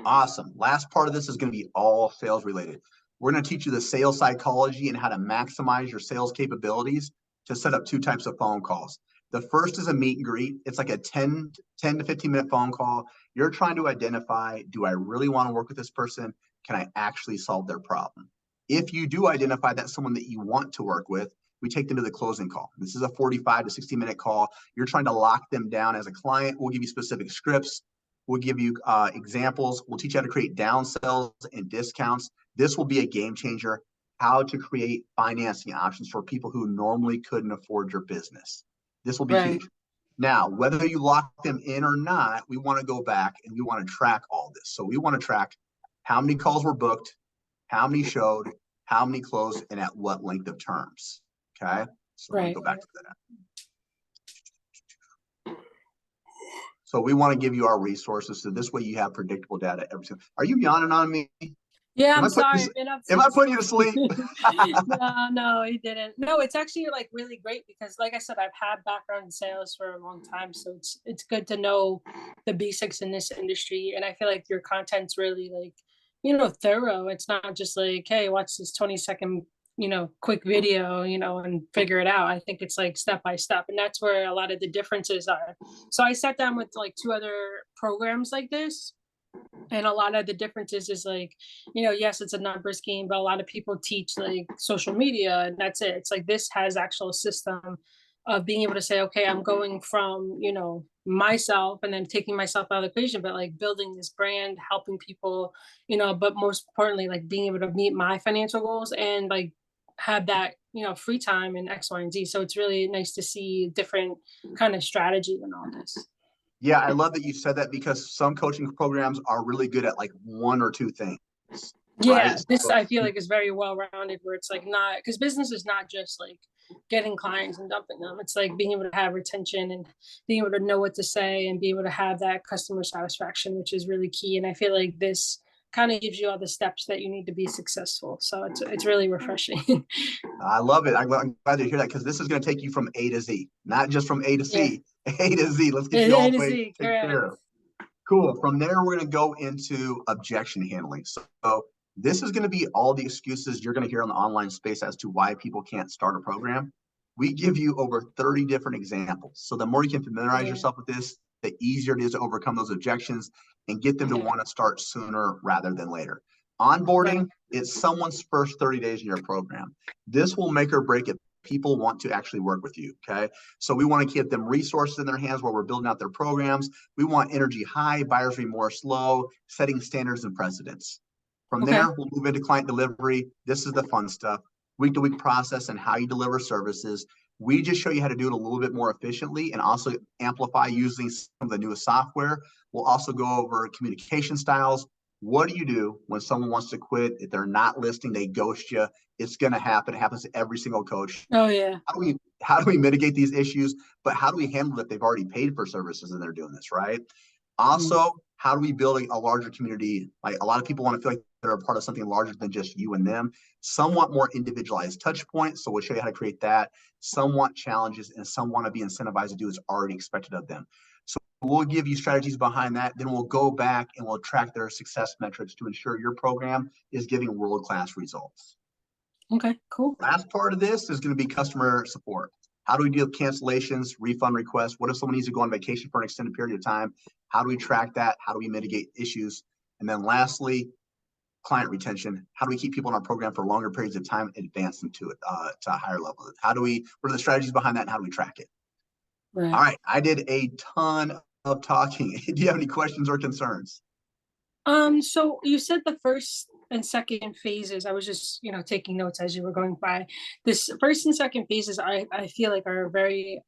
Awesome. Last part of this is going to be all sales related. We're going to teach you the sales psychology and how to maximize your sales capabilities to set up 2 types of phone calls. The first is a meet and greet. It's like a 10 to 15 minute phone call. You're trying to identify, do I really want to work with this person? Can I actually solve their problem? If you do identify that's someone that you want to work with, we take them to the closing call. This is a 45 to 60 minute call. You're trying to lock them down as a client. We'll give you specific scripts. We'll give you examples. We'll teach you how to create downsells and discounts. This will be a game changer, how to create financing options for people who normally couldn't afford your business. This will be Right. huge. Now, whether you lock them in or not, we want to go back and we want to track all this. So we want to track how many calls were booked, how many showed, how many closed, and at what length of terms. Okay. So let me Right. go back to that. So we want to give you our resources. So this way you have predictable data every single. Are you yawning on me? Yeah, Am I'm I putting sorry. you, I've been up am I since putting you to sleep? no, no, he didn't. No, it's actually like really great because like I said, I've had background in sales for a long time. So it's good to know the basics in this industry. And I feel like your content's really like, thorough. It's not just like, hey, watch this 20-second, quick video, and figure it out. I think it's like step by step. And that's where a lot of the differences are. So I sat down with like 2 other programs like this. And a lot of the differences is like, yes, it's a numbers game, but a lot of people teach like social media and that's it. It's like this has actual system of being able to say, okay, I'm going from, myself and then taking myself out of the equation, but like building this brand, helping people, but most importantly, like being able to meet my financial goals and like have that, free time and X, Y, and Z. So it's really nice to see different kind of strategy in all this. Yeah, I love that you said that because some coaching programs are really good at like 1 or 2 things, Yeah, right? this So, I feel like is very well rounded where it's like not because business is not just like getting clients and dumping them. It's like being able to have retention and being able to know what to say and be able to have that customer satisfaction, which is really key. And I feel like this kind of gives you all the steps that you need to be successful. So it's really refreshing. I love it. I'm glad to hear that because this is going to take you from A to Z, not just from A to Yeah. C, A to Z. Let's get you A all to the way Z, taken correct. care of. Cool. From there, we're going to go into objection handling. So this is going to be all the excuses you're going to hear on the online space as to why people can't start a program. We give you over 30 different examples. So the more you can familiarize Yeah. yourself with this, the easier it is to overcome those objections and get them to want to start sooner rather than later. Right. Onboarding, it's someone's first 30 days in your program. This will make or break it people want to actually work with you. Okay. So we want to get them resources in their hands while we're building out their programs. We want energy high, buyers remorse low, setting standards and precedents. From Okay. there, we'll move into client delivery. This is the fun stuff. Week to week process and how you deliver services. We just show you how to do it a little bit more efficiently and also amplify using some of the newest software. We'll also go over communication styles. What do you do when someone wants to quit? If they're not listening, they ghost you. It's going to happen. It happens to every single coach. Oh yeah. How do we mitigate these issues? But how do we handle it if they've already paid for services and they're doing this, right? Mm. Also, how do we build a larger community? Like a lot of people want to feel like they're a part of something larger than just you and them. Somewhat more individualized touch points. So we'll show you how to create that. Some want challenges and some want to be incentivized to do what's already expected of them. So we'll give you strategies behind that. Then we'll go back and we'll track their success metrics to ensure your program is giving world-class results. Okay, cool. Last part of this is going to be customer support. How do we deal with cancellations, refund requests? What if someone needs to go on vacation for an extended period of time? How do we track that? How do we mitigate issues? And then lastly, client retention. How do we keep people in our program for longer periods of time and advance them to a higher level? What are the strategies behind that and how do we track it? All Right. right, I did a ton of talking. Do you have any questions or concerns? So you said the first and second phases. I was just, taking notes as you were going by. This first and second phases, I feel like are very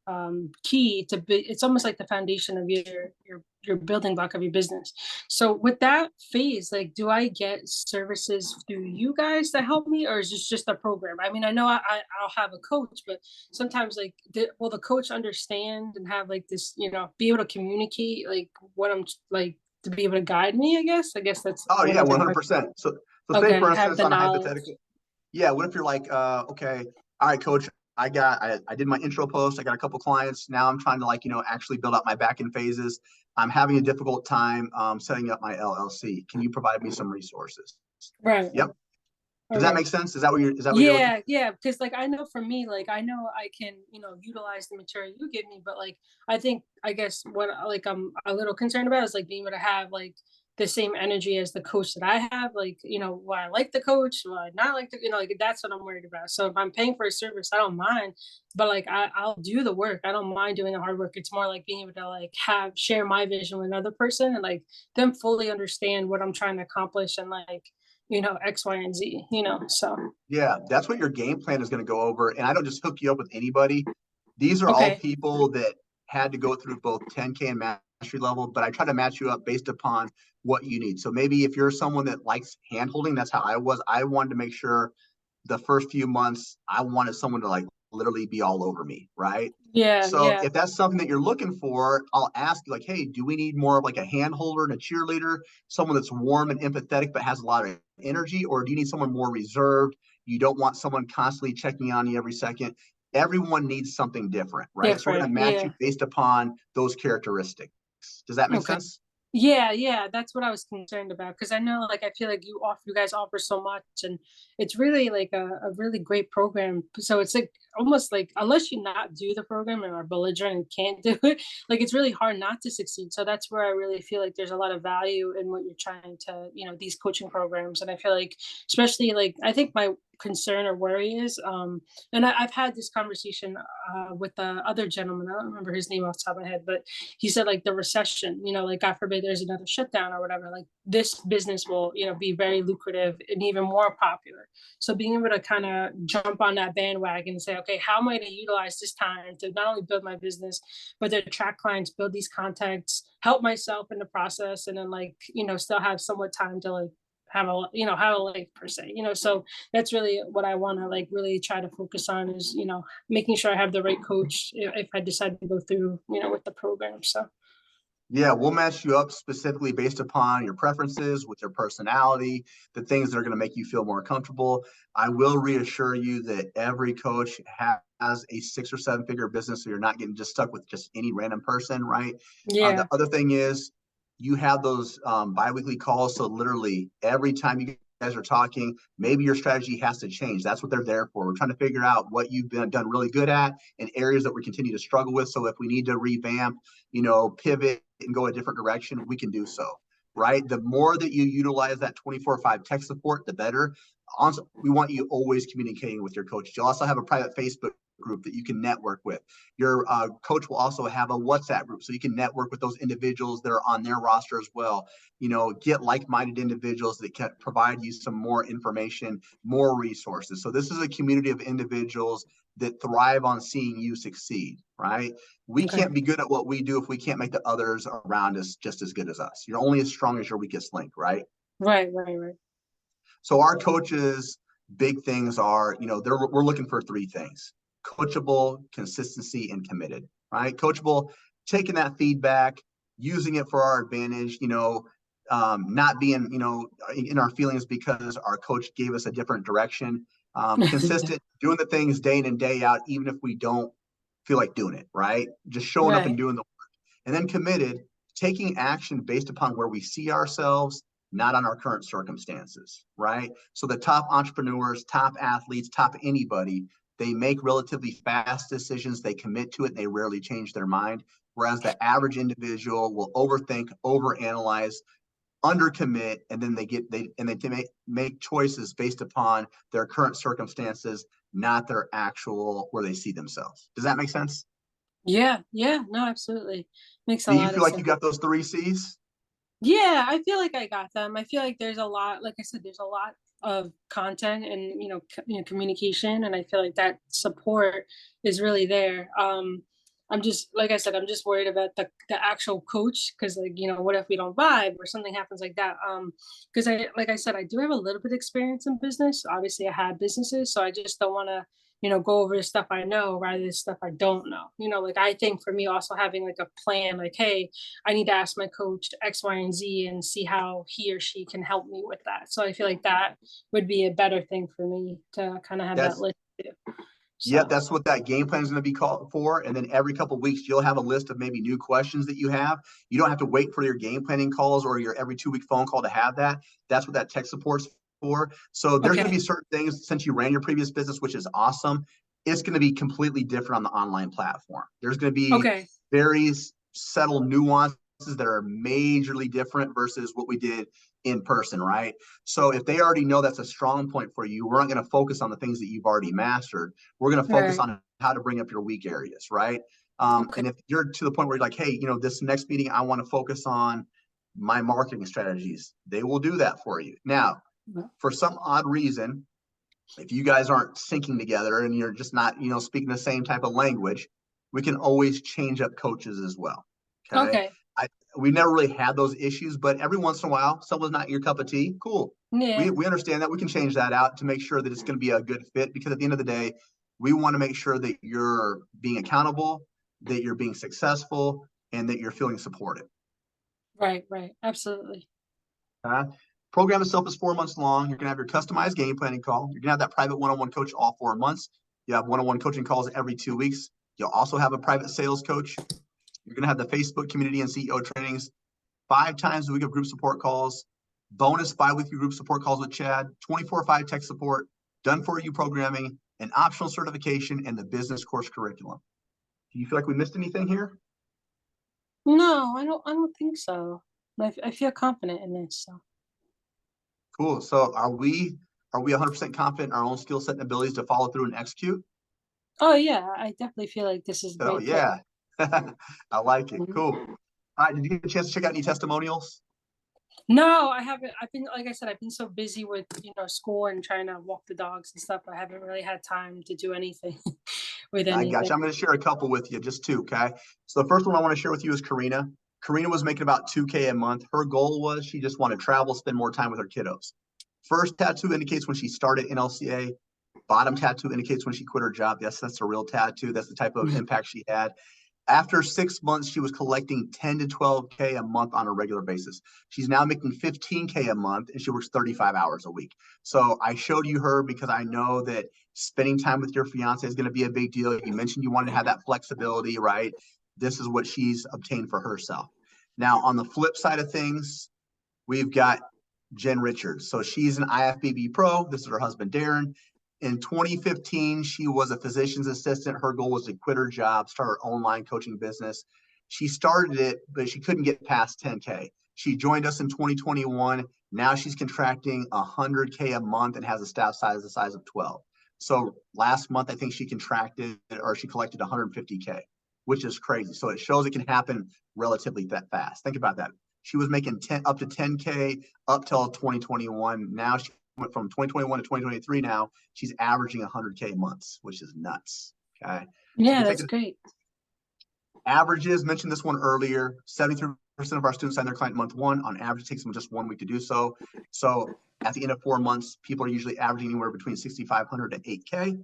key to be. It's almost like the foundation of your building block of your business. So with that phase, like, do I get services through you guys to help me, or is this just a program? I mean, I know I'll have a coach, but sometimes like, will the coach understand and have like this, be able to communicate like what I'm like to be able to guide me, I guess that's Oh what yeah, I'm thinking. 100%. So say Okay, for have instance, the on a knowledge. hypothetical, yeah, what if you're like, okay, all right, coach, I did my intro post, I got a couple clients. Now I'm trying to actually build out my back end phases. I'm having a difficult time setting up my LLC. Can you provide me some resources? Right. Yep. Does that Okay. make sense? Is that what you're looking for? Yeah, because like I know for me, like I know I can, utilize the material you give me, but like I guess what like I'm a little concerned about is like being able to have like the same energy as the coach that I have, like, why I like the coach, why I not like the, like that's what I'm worried about. So if I'm paying for a service, I don't mind, but like I'll do the work. I don't mind doing the hard work. It's more like being able to like share my vision with another person and like them fully understand what I'm trying to accomplish and like X, Y, and Z, so. Yeah, that's what your game plan is going to go over. And I don't just hook you up with anybody. These are all Okay. people that had to go through both 10K and mastery level, but I try to match you up based upon what you need. So maybe if you're someone that likes hand holding, that's how I was. I wanted to make sure the first few months, I wanted someone to like literally be all over me, right? Yeah, So yeah. if that's something that you're looking for, I'll ask you like, hey, do we need more of like a hand holder and a cheerleader, someone that's warm and empathetic but has a lot of energy, or do you need someone more reserved? You don't want someone constantly checking on you every second. Everyone needs something different, right? So we're going Different. to match you Yeah. based upon those characteristics. Does that make Okay. sense? Yeah, yeah, that's what I was concerned about because I know, like, I feel like you guys offer so much, and it's really like a really great program. So it's like almost like unless you not do the program and are belligerent and can't do it, like it's really hard not to succeed. So that's where I really feel like there's a lot of value in what you're trying to, these coaching programs. And I feel like, especially like, I think my concern or worry is, and I've had this conversation with the other gentleman. I don't remember his name off the top of my head, but he said like the recession, like God forbid there's another shutdown or whatever, like this business will, be very lucrative and even more popular. So being able to kind of jump on that bandwagon and say, okay, how am I going to utilize this time to not only build my business, but to attract clients, build these contacts, help myself in the process, and then like, still have somewhat time to like have a life per se, so that's really what I want to like really try to focus on is, making sure I have the right coach if I decide to go through, with the program. So Yeah, we'll match you up specifically based upon your preferences, with your personality, the things that are going to make you feel more comfortable. I will reassure you that every coach has a 6 or 7 figure business, so you're not getting just stuck with just any random person, right? The yeah. other thing is you have those biweekly calls, so literally every time you guys are talking, maybe your strategy has to change. That's what they're there for. We're trying to figure out what you've done really good at and areas that we continue to struggle with. So if we need to revamp, pivot and go a different direction, we can do so, right? The more that you utilize that 24/5 tech support, the better. Also, we want you always communicating with your coach. You'll also have a private Facebook group that you can network with. Your coach will also have a WhatsApp group so you can network with those individuals that are on their roster as well. Get like-minded individuals that can provide you some more information, more resources. So this is a community of individuals that thrive on seeing you succeed, right? We Okay. can't be good at what we do if we can't make the others around us just as good as us. You're only as strong as your weakest link, right? Right, right, right. So our coaches, big things are, we're looking for three things: coachable, consistency, and committed, right? Coachable, taking that feedback, using it for our advantage, not being, in our feelings because our coach gave us a different direction. Consistent, doing the things day in and day out, even if we don't feel like doing it, right? Just showing up and Right. doing the work. And then committed, taking action based upon where we see ourselves, not on our current circumstances, right? So the top entrepreneurs, top athletes, top anybody, they make relatively fast decisions, they commit to it, and they rarely change their mind. Whereas the average individual will overthink, overanalyze, undercommit, and then they make choices based upon their current circumstances, not their actual where they see themselves. Does that make sense? Yeah, yeah, no, absolutely. Makes a Do you lot feel of like you sense. got those three C's? Yeah, I feel like I got them. I feel like there's a lot, like I said, there's a lot of content and communication, and I feel like that support is really there. I'm just like I said, I'm just worried about the actual coach because what if we don't vibe or something happens like that? Because I like I said, I do have a little bit of experience in business. Obviously, I had businesses, so I just don't want to go over the stuff I know rather than stuff I don't know. Like I think for me also having like a plan, like, hey, I need to ask my coach X, Y, and Z and see how he or she can help me with that. So I feel like that would be a better thing for me to kind of have that That's list too. Yep, So that's what that game plan is going to be called for. And then every couple of weeks, you'll have a list of maybe new questions that you have. You don't have to wait for your game planning calls or your every 2 week phone call to have that. That's what that tech support's for. So there's going to okay, be certain things since you ran your previous business, which is awesome. It's going to be completely different on the online platform. There's going to be okay, very subtle nuances that are majorly different versus what we did in person, right? So if they already know that's a strong point for you, we're not going to focus on the things that you've already mastered. We're going to focus right, on how to bring up your weak areas, right? okay, And if you're to the point where you're like, hey, this next meeting, I want to focus on my marketing strategies, they will do that for you. Now, for some odd reason, if you guys aren't syncing together and you're just not, speaking the same type of language, we can always change up coaches as well. Okay. okay, I we never really had those issues, but every once in a while, someone's not your cup of tea. Cool. We yeah, we understand that. We can change that out to make sure that it's going to be a good fit because at the end of the day, we want to make sure that you're being accountable, that you're being successful, and that you're feeling supported. right, right, absolutely. Uh, Program itself is 4 months long. You're going to have your customized game planning call. You're going to have that private one-on-one coach all 4 months. You have one-on-one coaching calls every 2 weeks. You'll also have a private sales coach. You're going to have the Facebook community and CEO trainings 5 times a week of group support calls, bonus bi-weekly group support calls with Chad, 24/5 tech support, done for you programming, an optional certification, and the business course curriculum. Do you feel like we missed anything here? No, I don't think so. I feel confident in this. So Cool. So are we 100% confident in our own skill set and abilities to follow through and execute? oh yeah, I definitely feel like this is a So great fit. yeah, I like it. Mhm. Cool. All right. Did you get a chance to check out any testimonials? No, I haven't. I've been, like I said, I've been so busy with, school and trying to walk the dogs and stuff. I haven't really had time to do anything with I got anything. you. I'm going to share a couple with you, just two. Okay. So the first one I want to share with you is Karina. Karina was making about 2K a month. Her goal was she just wanted to travel, spend more time with her kiddos. First tattoo indicates when she started NLCA. Bottom tattoo indicates when she quit her job. Yes, that's a real tattoo. That's the type of impact she had. After 6 months, she was collecting 10 to 12K a month on a regular basis. She's now making 15K a month and she works 35 hours a week. So I showed you her because I know that spending time with your fiance is going to be a big deal. You mentioned you wanted to have that flexibility, right? This is what she's obtained for herself. Now, on the flip side of things, we've got Jen Richards. So she's an IFBB pro. This is her husband, Darren. In 2015, she was a physician's assistant. Her goal was to quit her job, start her online coaching business. She started it, but she couldn't get past 10K. She joined us in 2021. Now she's contracting 100K a month and has a staff size the size of 12. So last month, I think she contracted or she collected 150K, which is crazy. So it shows it can happen relatively that fast. Think about that. She was making up to 10K up till 2021. Now she went from 2021 to 2023. Now she's averaging 100K months, which is nuts. Okay. So if Yeah, we take that's the great. averages, mentioned this one earlier, 73% of our students sign their client month one. On average, it takes them just 1 week to do so. So at the end of 4 months, people are usually averaging anywhere between 6,500 to 8K.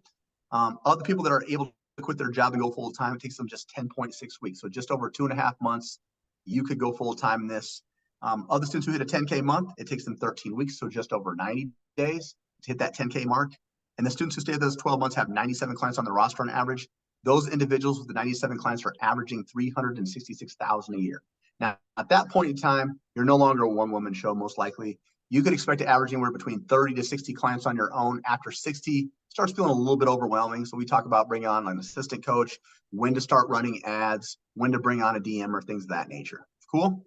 Other people that are able to quit their job and go full time, it takes them just 10.6 weeks. So just over 2.5 months, you could go full time in this. Other students who hit a 10K month, it takes them 13 weeks. So just over 90 days to hit that 10K mark. And the students who stay those 12 months have 97 clients on the roster on average. Those individuals with the 97 clients are averaging 366,000 a year. Now, at that point in time, you're no longer a one-woman show, most likely. You could expect to average anywhere between 30 to 60 clients on your own. After 60, starts feeling a little bit overwhelming. So we talk about bringing on an assistant coach, when to start running ads, when to bring on a DM or things of that nature. Cool?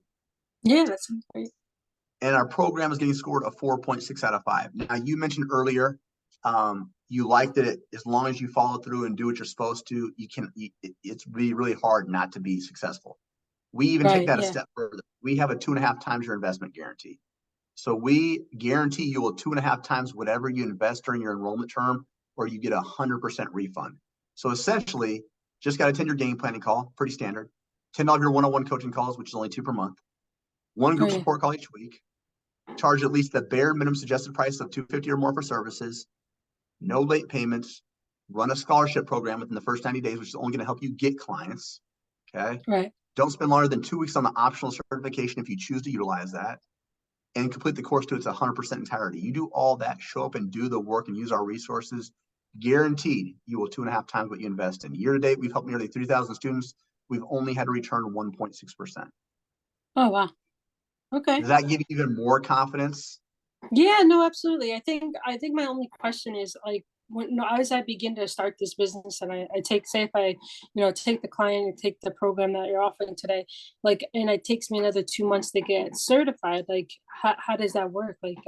Yeah, that sounds great. And our program is getting scored a 4.6 out of 5. Now, you mentioned earlier, you liked it as long as you follow through and do what you're supposed to, it's really, really hard not to be successful. We even take Right. that a Yeah. step further. We have a 2.5 times your investment guarantee. So we guarantee you will 2.5 times whatever you invest during your enrollment term, or you get 100% refund. So essentially, just got to attend your game planning call, pretty standard. 10 of your one-on-one coaching calls, which is only 2 per month. One group Oh, yeah. support call each week. Charge at least the bare minimum suggested price of $250 or more for services. No late payments. Run a scholarship program within the first 90 days, which is only going to help you get clients. Okay. Right. Don't spend longer than 2 weeks on the optional certification if you choose to utilize that. And complete the course to its 100% entirety. You do all that, show up and do the work and use our resources. Guaranteed, you will 2.5 times what you invest in. Year to date, we've helped nearly 3,000 students. We've only had to return 1.6%. Oh, wow. Okay. Does that give you even more confidence? Yeah, no, absolutely. I think my only question is like when as I begin to start this business and I take say if I, take the client and take the program that you're offering today, like and it takes me another 2 months to get certified, like how does that work? Like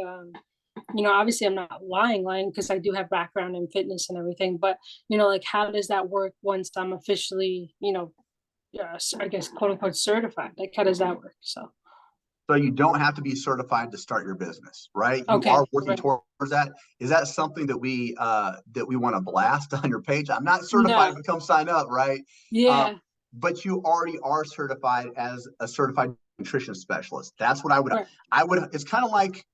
obviously I'm not lying because I do have background in fitness and everything, but like how does that work once I'm officially, I guess quote unquote certified? Like how does that work? So So you don't have to be certified to start your business, right? You okay, are working right. towards that. Is that something that we want to blast on your page? I'm not certified, No, but come sign up, right? Uh, yeah, but you already are certified as a certified nutrition specialist. That's what right, I would. It's kind of like,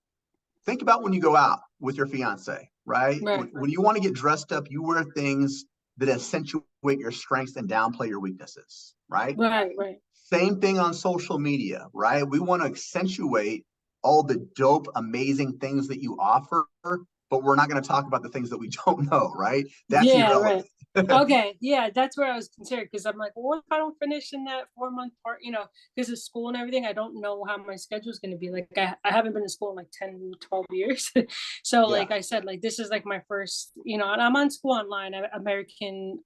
think about when you go out with your fiance, right? right, When you want to get dressed up, you wear things that accentuate your strengths and downplay your weaknesses, right? right, right. Same thing on social media, right? We want to accentuate all the dope, amazing things that you offer, but we're not going to talk about the things that we don't know, right? That's Yeah, right. irrelevant. Okay, yeah, that's where I was concerned because I'm like, well, what if I don't finish in that 4 month part, because of school and everything, I don't know how my schedule is going to be. Like, I haven't been in school in like 10, 12 years. So, Yeah. like I said, like, this is like my first, and I'm on school online at American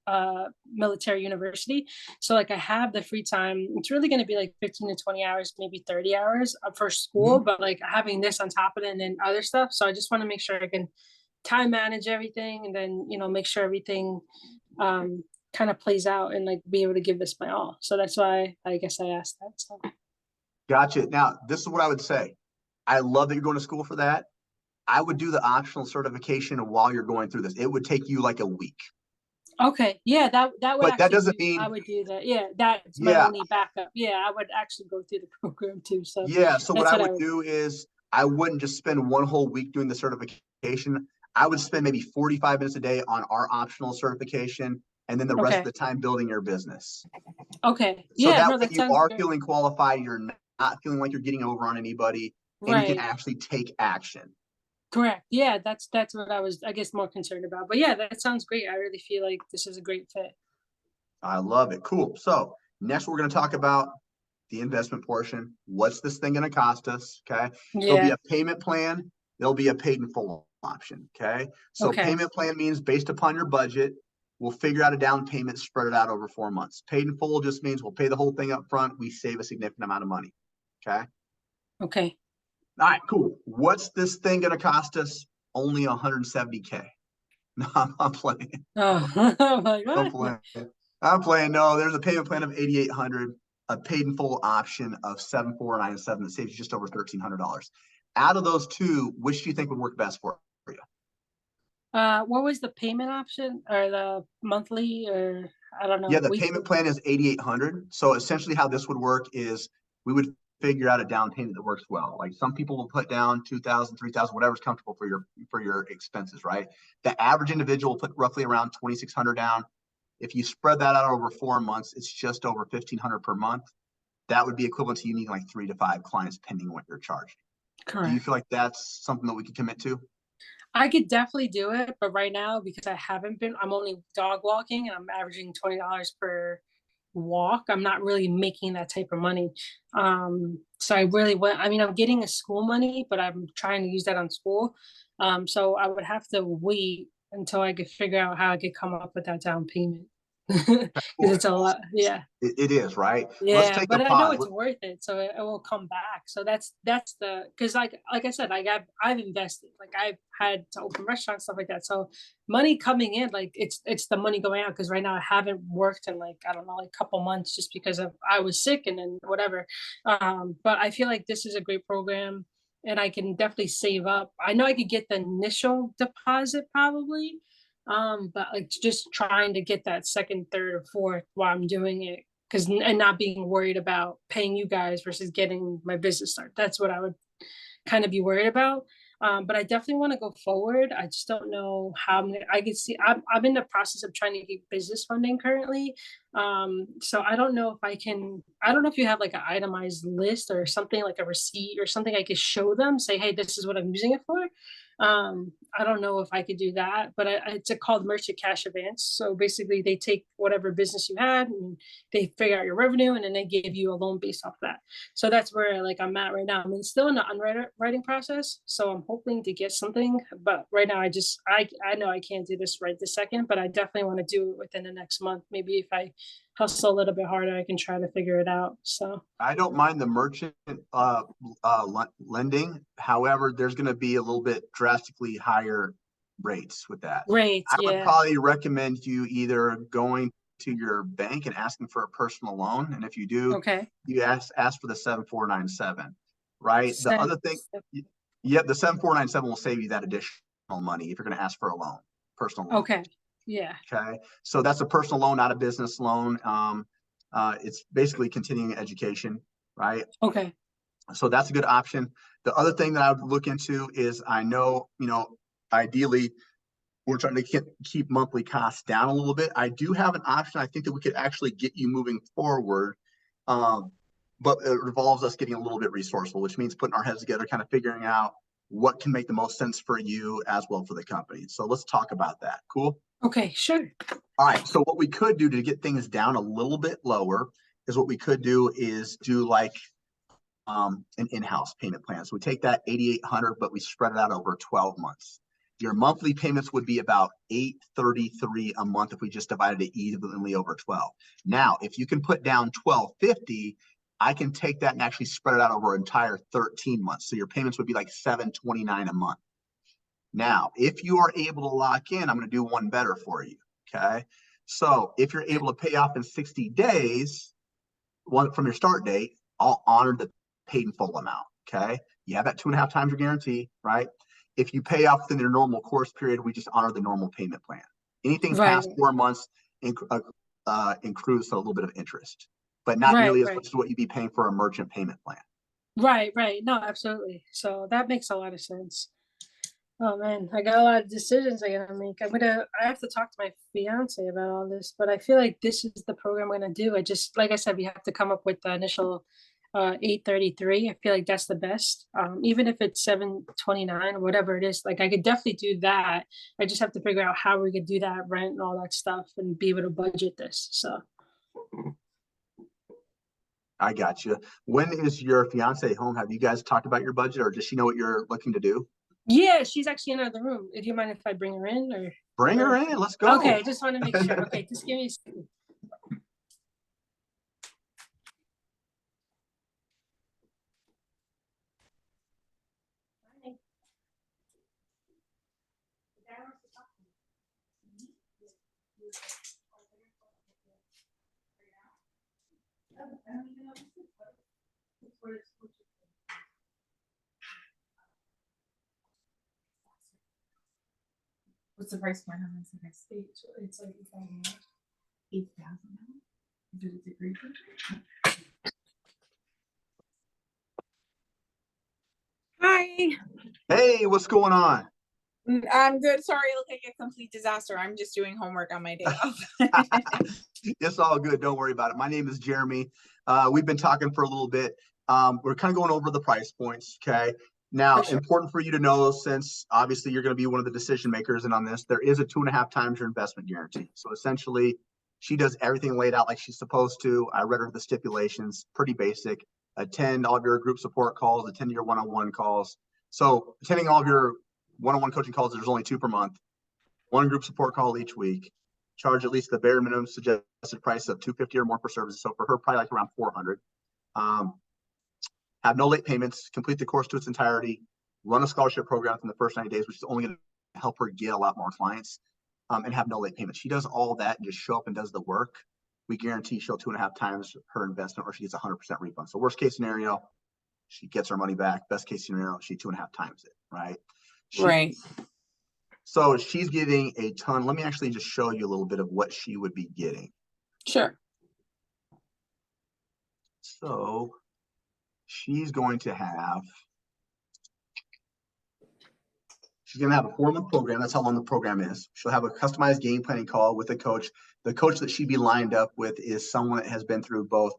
Military University. So, like, I have the free time. It's really going to be like 15 to 20 hours, maybe 30 hours for school, Mhm. but like having this on top of it and then other stuff. So, I just want to make sure I can time manage everything and then make sure everything kind of plays out and like be able to give this my all. So that's why I guess I asked that. So Gotcha. Now, this is what I would say. I love that you're going to school for that. I would do the optional certification while you're going through this. It would take you like a week, okay, yeah, that would but that actually doesn't be I mean, would do that. Yeah, that's my yeah, only backup. Yeah, I would actually go through the program too. So yeah. So what that's I what I would would do. do is I wouldn't just spend one whole week doing the certification. I would spend maybe 45 minutes a day on our optional certification and then the rest of Okay. the time building your business. Okay. So Yeah, that no, way that you sounds are great. feeling qualified, you're not feeling like you're getting over on anybody, and you can Right. actually take action. Correct. Yeah, that's what I was I guess more concerned about. But yeah, that sounds great. I really feel like this is a great fit. I love it. Cool. So next we're going to talk about the investment portion. What's this thing going to cost us? Okay. There'll be Yeah. a payment plan. There'll be a paid in full option. Okay. So Okay. payment plan means based upon your budget, we'll figure out a down payment, spread it out over 4 months. Paid in full just means we'll pay the whole thing up front. We save a significant amount of money. Okay. Okay. All right, cool. What's this thing going to cost us? Only 170K. No, I'm playing. Oh, I'm like, I'm what? playing. I'm playing. No, there's a payment plan of 8,800, a paid in full option of 7,497 that saves you just over $1,300. Out of those two, which do you think would work best for you? What was the payment option or the monthly or I don't Yeah, know, the payment weekly? plan is 8,800. So essentially, how this would work is we would figure out a down payment that works well. Like some people will put down 2,000, 3,000, whatever's comfortable for your expenses, right? The average individual will put roughly around 2,600 down. If you spread that out over 4 months, it's just over 1,500 per month. That would be equivalent to you needing like 3 to 5 clients, depending on what you're charging. Do you Correct. feel like that's something that we could commit to? I could definitely do it, but right now because I haven't been, I'm only dog walking and I'm averaging $20 per walk. I'm not really making that type of money. So I really want, I mean, I'm getting a school money, but I'm trying to use that on school. So I would have to wait until I could figure out how I could come up with that down payment. Because Cool. it's a lot. Yeah. It is, right? Let's Yeah, take a but I know pause. it's worth it, so it will come back. So that's the because like I said, like I've invested, like I've had to open restaurants, stuff like that. So money coming in, like it's the money going out because right now I haven't worked in like I don't know, like a couple months just because of I was sick and then whatever. But I feel like this is a great program and I can definitely save up. I know I could get the initial deposit probably. But like just trying to get that second, third, or fourth while I'm doing it because and not being worried about paying you guys versus getting my business start. That's what I would kind of be worried about. But I definitely want to go forward. I just don't know how I can see. I'm in the process of trying to get business funding currently. So I don't know if I can. I don't know if you have like an itemized list or something like a receipt or something I could show them. Say, hey, this is what I'm using it for. I don't know if I could do that, but it's a called merchant cash advance. So basically, they take whatever business you had and they figure out your revenue, and then they give you a loan based off that. So that's where like I'm at right now. I'm still in the underwriting process, so I'm hoping to get something. But right now, I know I can't do this right this second, but I definitely want to do it within the next month. Maybe if I hustle a little bit harder, I can try to figure it out. So I don't mind the merchant lending. However, there's going to be a little bit drastically higher rates with that. great, I would yeah, probably recommend you either going to your bank and asking for a personal loan, and if you do, okay. you ask for the 7,497. Right. The Send, other thing, yep, the 7,497 will save you that additional money if you're going to ask for a loan, personal loan. okay, yeah, Okay, so that's a personal loan, not a business loan. It's basically continuing education, right? okay, So that's a good option. The other thing that I would look into is I know, ideally we're trying to keep monthly costs down a little bit. I do have an option. I think that we could actually get you moving forward. Um, but it involves us getting a little bit resourceful, which means putting our heads together, kind of figuring out what can make the most sense for you as well for the company. So let's talk about that. Cool. okay, sure, All right. So what we could do to get things down a little bit lower is what we could do is do like an in-house payment plan. So we take that 8,800, but we spread it out over 12 months. Your monthly payments would be about 833 a month if we just divided it evenly over 12. Now, if you can put down 1250, I can take that and actually spread it out over an entire 13 months. So your payments would be like 729 a month. Now, if you are able to lock in, I'm going to do one better for you. Okay. So if you're able to pay off in 60 days, one from your start date, I'll honor the paid in full amount. Okay. You have that 2.5 times your guarantee, right? If you pay off within your normal course period, we just honor the normal payment plan. Anything right, past 4 months accrues a little bit of interest, but not right, nearly as right. much as what you'd be paying for a merchant payment plan. Right, right. No, absolutely. So that makes a lot of sense. Oh man, I got a lot of decisions I gotta make. I have to talk to my fiance about all this, but I feel like this is the program I'm gonna do. I just, like I said, we have to come up with the initial 833. I feel like that's the best. Even if it's 729 or whatever it is, like I could definitely do that. I just have to figure out how we could do that rent and all that stuff and be able to budget this. So I got you. When is your fiance home? Have you guys talked about your budget, or does she know what you're looking to do? yeah, she's actually in another room. Do you mind if I bring her in Bring her or in. Let's okay, go. I just want to make sure. Okay, just give me a second. What's the price point on this next stage? It's like 8,000. Did it agree? Hi. Hey, what's going on? I'm good. Sorry, I look like a complete disaster. I'm just doing homework on my day off. It's all good. Don't worry about it. My name is Jeremy. We've been talking for a little bit. We're kind of going over the price points. Okay. Now, For sure. important for you to know, since obviously you're going to be one of the decision makers, and on this, there is a 2.5 times your investment guarantee. So essentially, she does everything laid out like she's supposed to. I read her the stipulations, pretty basic. Attend all of your group support calls, attend your one-on-one calls. So attending all of your one-on-one coaching calls, there's only 2 per month. One group support call each week. Charge at least the bare minimum suggested price of $250 or more per service. So for her, probably like around $400. Have no late payments. Complete the course to its entirety. Run a scholarship program in the first 90 days, which is only going to help her get a lot more clients. And have no late payments. She does all that and just show up and does the work. We guarantee she'll 2.5 times her investment, or she gets 100% refund. So worst case scenario, she gets her money back. Best case scenario, she 2.5 times it. Right. Right. So she's getting a ton. Let me actually just show you a little bit of what she would be getting. Sure. So she's going to have a 4-month program. That's how long the program is. She'll have a customized game planning call with a coach. The coach that she'd be lined up with is someone that has been through both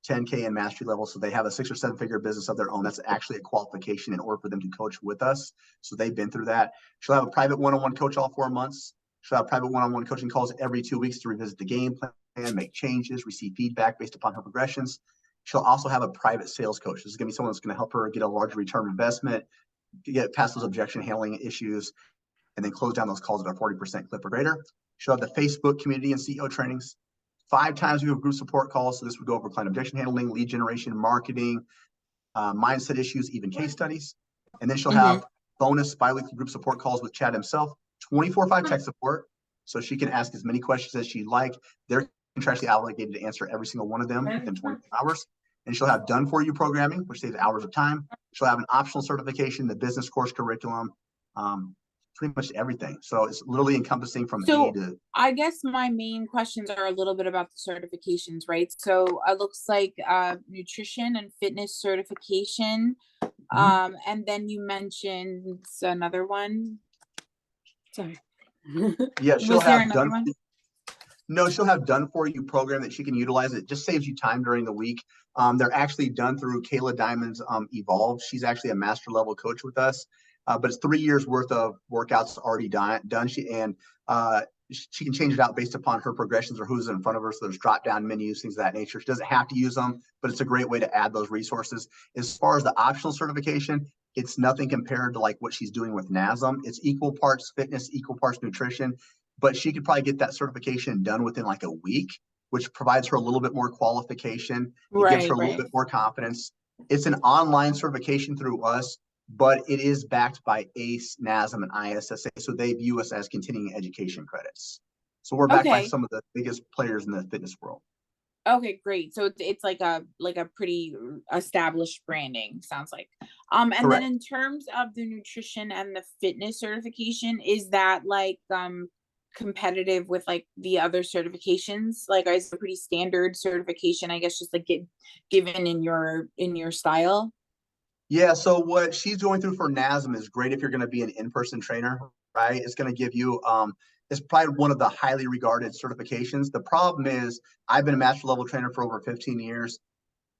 10K and mastery level. So they have a 6 or 7 figure business of their own. That's actually a qualification in order for them to coach with us. So they've been through that. She'll have a private one-on-one coach all 4 months. She'll have private one-on-one coaching calls every 2 weeks to revisit the game plan, make changes, receive feedback based upon her progressions. She'll also have a private sales coach. This is going to be someone that's going to help her get a larger return on investment, get past those objection handling issues, and then close down those calls at a 40% clip or greater. She'll have the Facebook community and CEO trainings. 5 times we have group support calls. So this would go over client objection handling, lead generation, marketing, mindset issues, even case studies. And then she'll have bonus bi-weekly group support calls with Chad himself, 24/5 tech support. So she can ask as many questions as she'd like. They're contractually obligated to answer every single one of them within 24 hours. And she'll have done for you programming, which saves hours of time. She'll have an optional certification, the business course curriculum, pretty much everything. So it's literally encompassing from A to. I guess my main questions are a little bit about the certifications, right? So it looks like nutrition and fitness certification. And then you mentioned another one. Sorry. Yeah, she'll Was there have another done. one? No, she'll have done for you program that she can utilize. It just saves you time during the week. They're actually done through Kayla Diamond's Evolve. She's actually a master level coach with us, but it's 3 years worth of workouts already done. She can change it out based upon her progressions or who's in front of her. So there's drop down menus, things of that nature. She doesn't have to use them, but it's a great way to add those resources. As far as the optional certification, it's nothing compared to like what she's doing with NASM. It's equal parts fitness, equal parts nutrition. But she could probably get that certification done within like a week, which provides her a little bit more qualification. It gives her a little bit more confidence. It's an online certification through us, but it is backed by ACE, NASM, and ISSA. So they view us as continuing education credits. So we're backed by some of the biggest players in the fitness world. Okay, great. So it's like a pretty established branding, sounds like. And Correct. then in terms of the nutrition and the fitness certification, is that like competitive with like the other certifications? Like is it a pretty standard certification, I guess, just like given in your style? Yeah, so what she's going through for NASM is great if you're going to be an in-person trainer, right? It's going to give you it's probably one of the highly regarded certifications. The problem is I've been a master level trainer for over 15 years.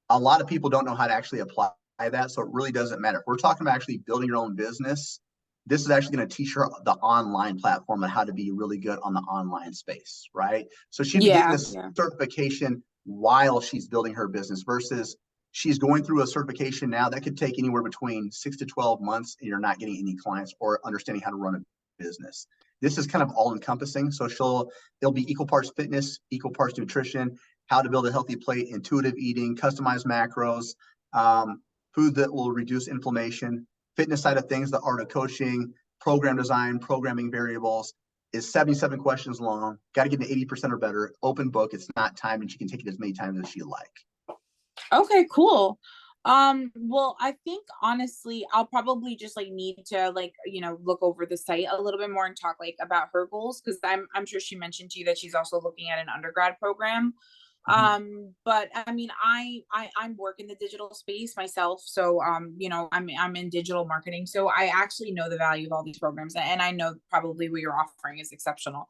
A lot of people don't know how to actually apply that, so it really doesn't matter. If we're talking about actually building your own business, this is actually going to teach her the online platform and how to be really good on the online space, right? So she'd be getting this certification while she's building her business versus she's going through a certification now that could take anywhere between 6 to 12 months and you're not getting any clients or understanding how to run a business. This is kind of all encompassing. So it'll be equal parts fitness, equal parts nutrition, how to build a healthy plate, intuitive eating, customized macros, food that will reduce inflammation, fitness side of things, the art of coaching, program design, programming variables is 77 questions long. Got to get to 80% or better. Open book. It's not timed, and she can take it as many times as she like. Okay, cool. Well, I think honestly, I'll probably just like need to like, look over the site a little bit more and talk like about her goals because I'm sure she mentioned to you that she's also looking at an undergrad program. Mhm. But I mean, I'm working the digital space myself, so I'm in digital marketing, so I actually know the value of all these programs, and I know probably what you're offering is exceptional.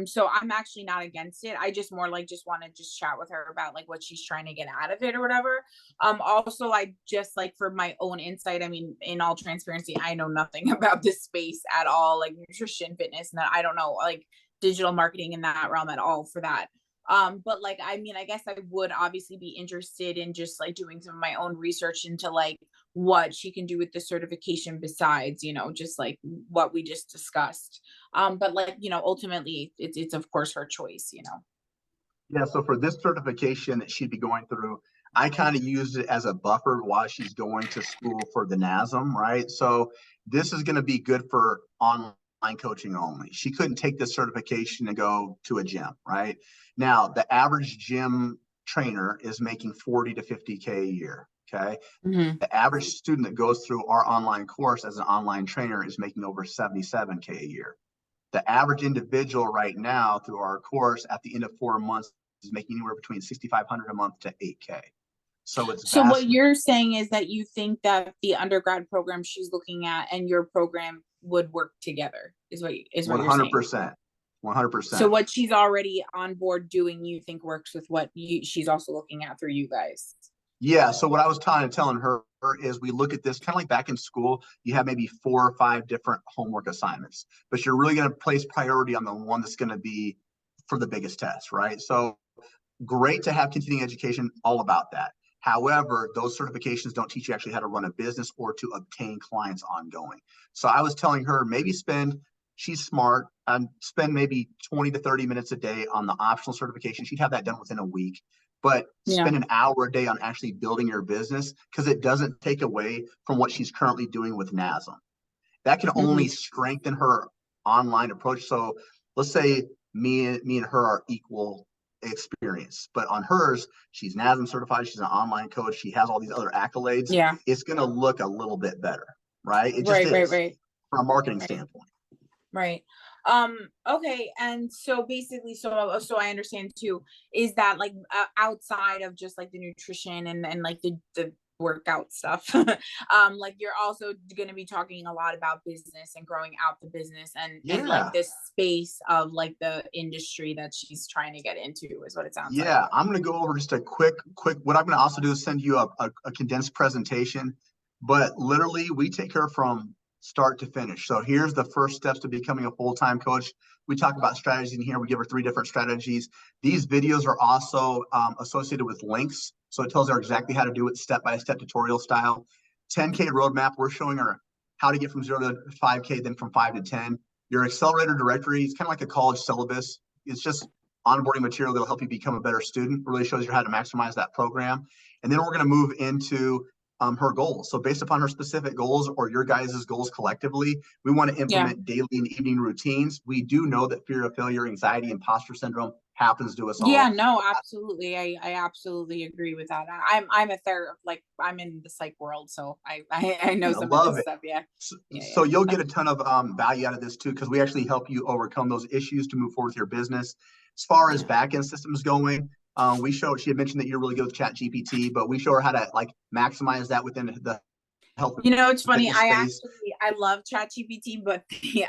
So I'm actually not against it. I just more like just want to just chat with her about like what she's trying to get out of it or whatever. Also, I just like for my own insight, I mean, in all transparency, I know nothing about this space at all, like nutrition, fitness, and that I don't know like digital marketing in that realm at all for that. But like I mean, I guess I would obviously be interested in just like doing some of my own research into like what she can do with the certification besides, just like what we just discussed. But like, ultimately it's of course her choice. Yeah, so for this certification that she'd be going through, I kind of used it as a buffer while she's going to school for the NASM, right? So this is going to be good for online coaching only. She couldn't take this certification and go to a gym, right? Now, the average gym trainer is making 40 to 50K a year, okay? Mm-hmm. The average student that goes through our online course as an online trainer is making over 77K a year. The average individual right now through our course at the end of 4 months is making anywhere between 6,500 a month to 8K. So it's So what vastly you're saying is that you think that the undergrad program she's looking at and your program would work together is what you're saying. 100%. So 100%. what she's already on board doing, you think works with what she's also looking at through you guys. Yeah. So what I was telling her is we look at this kind of like back in school, you have maybe 4 or 5 different homework assignments, but you're really going to place priority on the one that's going to be for the biggest test, right? So great to have continuing education, all about that. However, those certifications don't teach you actually how to run a business or to obtain clients ongoing. So I was telling her maybe she's smart, and spend maybe 20 to 30 minutes a day on the optional certification. She'd have that done within a week, but Yeah. spend an hour a day on actually building your business because it doesn't take away from what she's currently doing with NASM. That can Mm-hmm. only strengthen her online approach. So let's say me and her are equal experience, but on hers, she's NASM certified, she's an online coach, she has all these other accolades. Yeah. It's going to look a little bit better, right? It just Right, right, is right, from a marketing right, standpoint. right. Okay, and so basically, so I understand too, is that like outside of just like the nutrition and like the workout stuff, like you're also going to be talking a lot about business and growing out the business and like Yeah. this space of like the industry that she's trying to get into is what it sounds like. Yeah, I'm going to go over just a quick. What I'm going to also do is send you a condensed presentation, but literally we take her from start to finish. So here's the first steps to becoming a full-time coach. We talk about strategies in here. We give her 3 different strategies. These videos are also associated with links. So it tells her exactly how to do it step-by-step tutorial style. 10K roadmap, we're showing her how to get from 0 to 5K, then from 5 to 10. Your accelerator directory is kind of like a college syllabus. It's just onboarding material that'll help you become a better student. It really shows you how to maximize that program. And then we're going to move into her goals. So based upon her specific goals or your guys' goals collectively, we want to Yeah. implement daily and evening routines. We do know that fear of failure, anxiety, imposter syndrome happens to us Yeah, all. no, absolutely. I absolutely agree with that. I'm a therapist, like I'm in the psych world, so I know I some of love this it. stuff. Yeah. So, Yeah, so yeah. you'll get a ton of value out of this too, because we actually help you overcome those issues to move forward with your business. As far as Yeah. back end systems going, she had mentioned that you're really good with Chat GPT, but we show her how to like maximize that within the health It's funny. fitness space. I love ChatGPT, but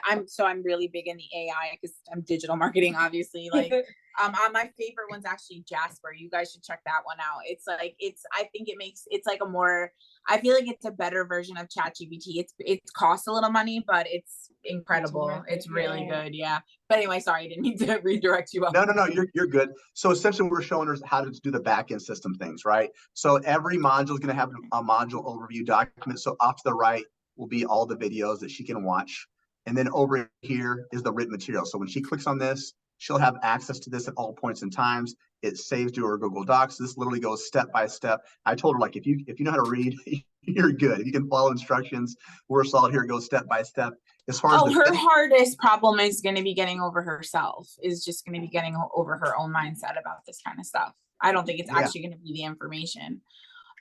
I'm really big in the AI because I'm digital marketing, obviously. Like, my favorite one's actually Jasper. You guys should check that one out. I think it's like a more. I feel like it's a better version of ChatGPT. It costs a little money, but it's incredible. It's really good. Yeah. But anyway, sorry, I didn't mean to redirect you. No, you're good. So essentially, we're showing her how to do the back end system things, right? So every module is going to have a module overview document. So off to the right will be all the videos that she can watch, and then over here is the written material. So when she clicks on this, she'll have access to this at all points in times. It saves to her Google Docs. This literally goes step by step. I told her, like, if you know how to read, you're good. If you can follow instructions, we're solid here. It goes step by step. As far as Oh, her hardest problem is going to be getting over herself, is just going to be getting over her own mindset about this kind of stuff. I don't think it's Yeah. actually going to be the information.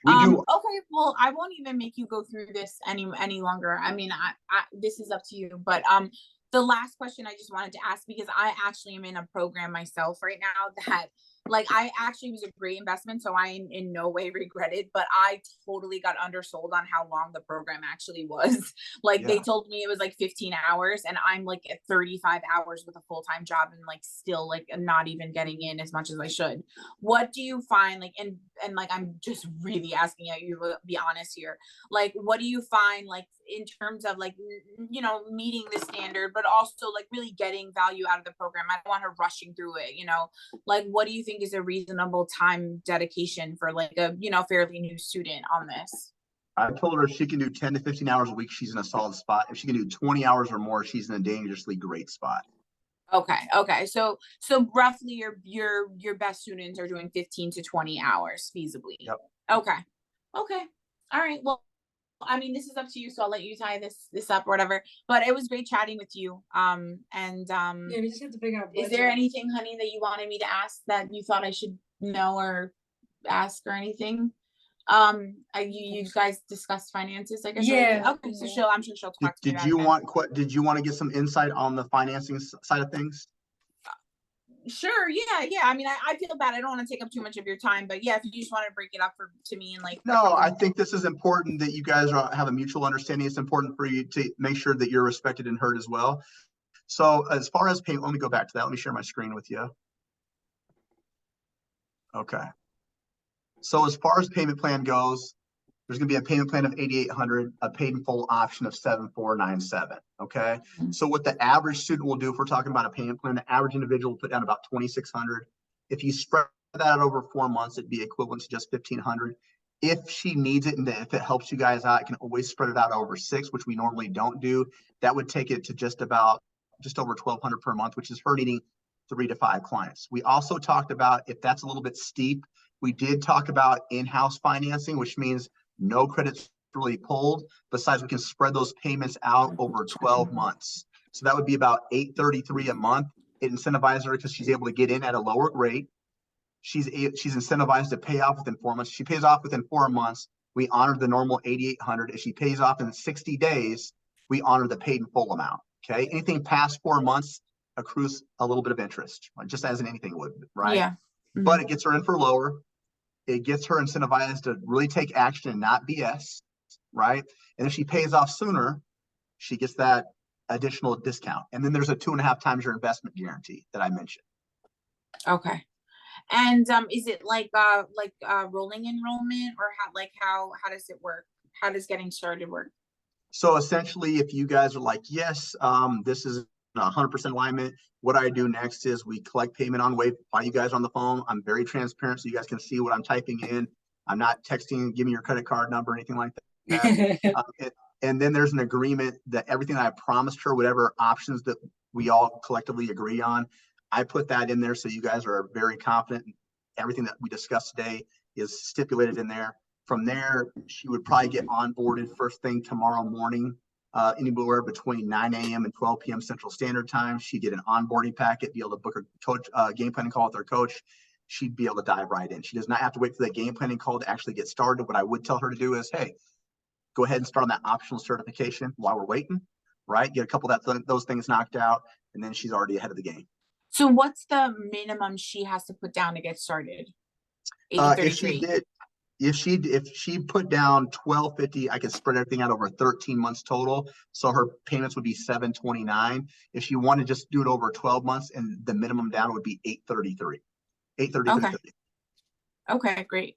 We do. Okay, well, I won't even make you go through this any longer. I mean, this is up to you, but the last question I just wanted to ask, because I actually am in a program myself right now that, like, I actually was a great investment, so I in no way regret it, but I totally got undersold on how long the program actually was. Like, they Yeah. told me it was like 15 hours, and I'm like at 35 hours with a full-time job and like still like not even getting in as much as I should. What do you find, like, and like, I'm just really asking you to be honest here, like, what do you find, like, in terms of like, you know, meeting the standard, but also like really getting value out of the program? I don't want her rushing through it, you know, like, what do you think is a reasonable time dedication for like a, you know, fairly new student on this? I told her if she can do 10 to 15 hours a week, she's in a solid spot. If she can do 20 hours or more, she's in a dangerously great spot. Okay. So roughly your best students are doing 15 to 20 hours feasibly. Yep. Okay. All right. Well, I mean, this is up to you, so I'll let you tie this up or whatever. But it was great chatting with you. Yeah, we just have to figure out. Is there anything, honey, that you wanted me to ask that you thought I should know or ask or anything? You guys discussed finances, I guess. Yeah. Already? Okay, so I'm sure she'll talk to me Did about you that. want did you want to get some insight on the financing side of things? Sure, yeah. I mean, I feel bad. I don't want to take up too much of your time, but yeah, if you just want to break it up to me and like. No, I think this is important that you guys have a mutual understanding. It's important for you to make sure that you're respected and heard as well. So as far as payment, let me go back to that. Let me share my screen with you. Okay. So as far as payment plan goes, there's going to be a payment plan of 8,800, a paid in full option of 7,497. Okay. Mm-hmm. So what the average student will do, if we're talking about a payment plan, the average individual will put down about 2,600. If you spread that out over 4 months, it'd be equivalent to just 1,500. If she needs it and if it helps you guys out, it can always spread it out over 6, which we normally don't do. That would take it to just over 1,200 per month, which is her needing 3 to 5 clients. We also talked about, if that's a little bit steep, we did talk about in-house financing, which means no credits really pulled. Besides, we can spread those payments out over 12 months. So that would be about $833 a month. It incentivizes her because she's able to get in at a lower rate. She's incentivized to pay off within 4 months. She pays off within 4 months. We honor the normal 8,800. If she pays off in 60 days, we honor the paid in full amount. Okay. Anything past 4 months accrues a little bit of interest, just as in anything would, right? Yeah. Mm-hmm. But it gets her in for lower. It gets her incentivized to really take action and not BS, right? And if she pays off sooner, she gets that additional discount. And then there's a 2.5 times your investment guarantee that I mentioned. Okay. And is it like rolling enrollment, or how does it work? How does getting started work? So essentially, if you guys are like, yes, this is 100% alignment, what I do next is we collect payment on wave while you guys are on the phone. I'm very transparent, so you guys can see what I'm typing in. I'm not texting, give me your credit card number, or anything like that. And then there's an agreement that everything that I promised her, whatever options that we all collectively agree on, I put that in there so you guys are very confident. Everything that we discussed today is stipulated in there. From there, she would probably get onboarded first thing tomorrow morning, anywhere between 9 a.m. and 12 p.m. Central Standard Time. She'd get an onboarding packet, be able to book her coach, game planning call with her coach. She'd be able to dive right in. She does not have to wait for the game planning call to actually get started. What I would tell her to do is, hey, go ahead and start on that optional certification while we're waiting, right? Get a couple of those things knocked out, and then she's already ahead of the game. So what's the minimum she has to put down to get started? If she put down 1,250, I could spread everything out over 13 months total. So her payments would be 729. If she wanted to just do it over 12 months, and the minimum down would be 833. 833. Okay, great.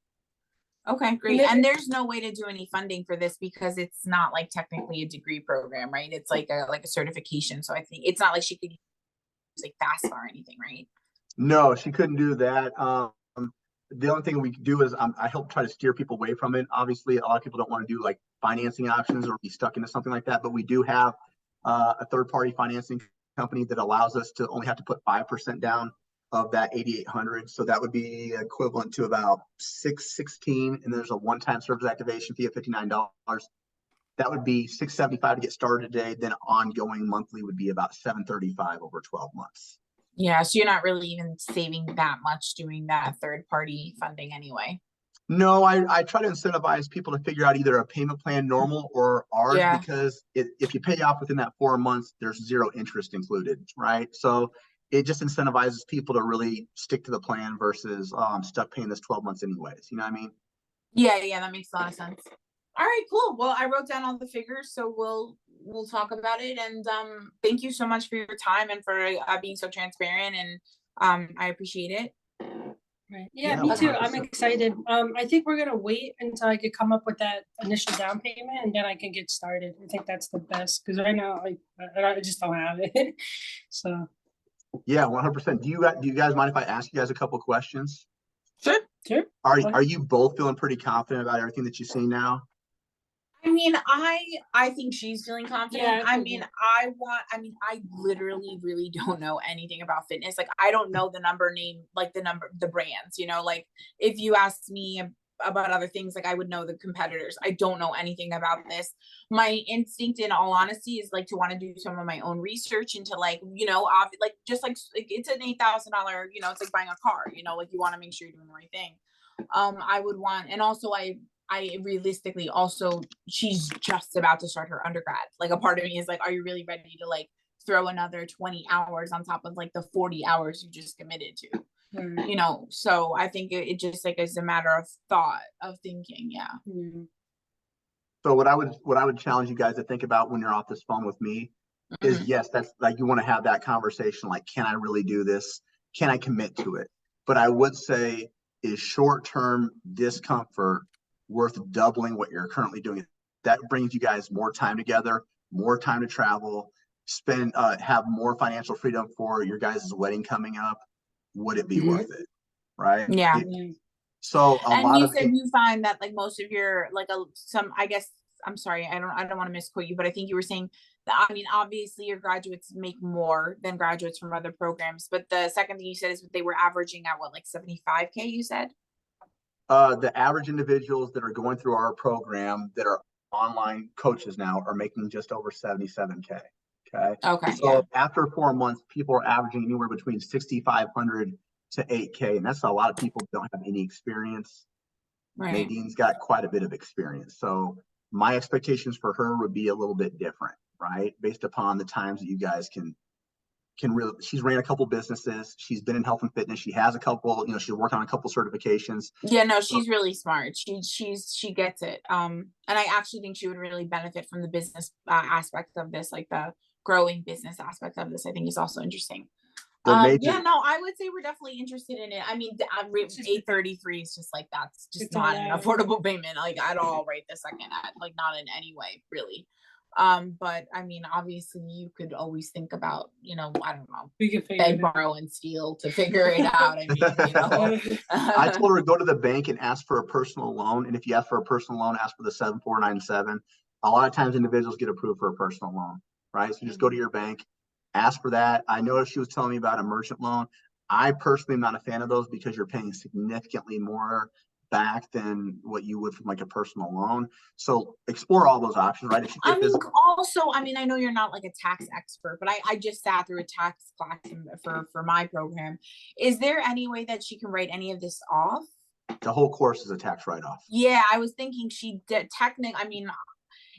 And there's no way to do any funding for this because it's not like technically a degree program, right? It's like a certification. So I think it's not like she could use like FAFSA or anything, right? No, she couldn't do that. The only thing we could do is I help try to steer people away from it. Obviously, a lot of people don't want to do like financing options or be stuck into something like that. But we do have a third-party financing company that allows us to only have to put 5% down of that 8,800. So that would be equivalent to about $616. And there's a one-time service activation fee of $59. That would be $675 to get started today. Then ongoing monthly would be about $735 over 12 months. Yeah, so you're not really even saving that much doing that third party funding anyway. No, I try to incentivize people to figure out either a payment plan normal or ours Yeah. because if you pay off within that 4 months, there's zero interest included, right? So it just incentivizes people to really stick to the plan versus I'm stuck paying this 12 months anyways. You know what I mean? Yeah, yeah, that makes a lot of sense. All right, cool. Well, I wrote down all the figures, so we'll talk about it. And thank you so much for your time and for being so transparent. And I appreciate it. Right. Yeah, Yeah, me too. I'm 100%. excited. I think we're gonna wait until I could come up with that initial down payment and then I can get started. I think that's the best because right now I just don't have it. So Yeah, 100%. Do you guys mind if I ask you guys a couple questions? Sure. sure. Are you both feeling pretty confident about everything that you see now? I mean, I think she's feeling confident. Yeah, I I think, mean, yeah. I literally really don't know anything about fitness. Like, I don't know the number name, like the brands, like if you asked me about other things, like I would know the competitors. I don't know anything about this. My instinct, in all honesty, is like to want to do some of my own research into like, like just like it's an $8,000, it's like buying a car, like you want to make sure you're doing the right thing. I would want, and also I realistically also, she's just about to start her undergrad. Like a part of me is like, are you really ready to like throw another 20 hours on top of like the 40 hours you just committed to? So I think it just like is a matter of thought, of thinking. Yeah. So what I would challenge you guys to think about when you're off this phone with me is yes, that's like you want to have that conversation like, can I really do this? Can I commit to it? But I would say, is short-term discomfort worth doubling what you're currently doing? That brings you guys more time together, more time to travel, have more financial freedom for your guys' wedding coming up. Would it be worth it? Right? Yeah. So a And lot you of said you find that like most of your like I guess, I'm sorry, I don't want to misquote you, but I think you were saying that, I mean, obviously your graduates make more than graduates from other programs, but the second thing you said is they were averaging at what, like 75K, you said? the average individuals that are going through our program that are online coaches now are making just over 77K. Okay. Okay. So Yeah. after 4 months, people are averaging anywhere between 6,500 to 8K. And that's a lot of people that don't have any experience. Right. Nadine's got quite a bit of experience. So my expectations for her would be a little bit different, right? Based upon the times that you guys can really, she's ran a couple businesses. She's been in health and fitness. She has a couple, she's worked on a couple certifications. Yeah, no, she's really smart. She gets it. And I actually think she would really benefit from the business aspect of this, like the growing business aspect of this. I think is also interesting. The major, Yeah, no, I would say we're definitely interested in it. I mean, 833 is just like, that's just not an affordable payment, like at all right this second, like not in any way, really. But I mean, obviously you could always think about, I don't know, We can beg, borrow, and steal to figure it out. I mean, I told her to go to the bank and ask for a personal loan. And if you ask for a personal loan, ask for the 7497. A lot of times individuals get approved for a personal loan, right? So just go to your bank, ask for that. I know she was telling me about a merchant loan. I personally am not a fan of those because you're paying significantly more back than what you would from like a personal loan. So explore all those options, right? If you I get mean, this, also, I mean, I know you're not like a tax expert, but I just sat through a tax class for my program. Is there any way that she can write any of this off? the whole course is a tax write-off. Yeah, I was thinking she did I mean,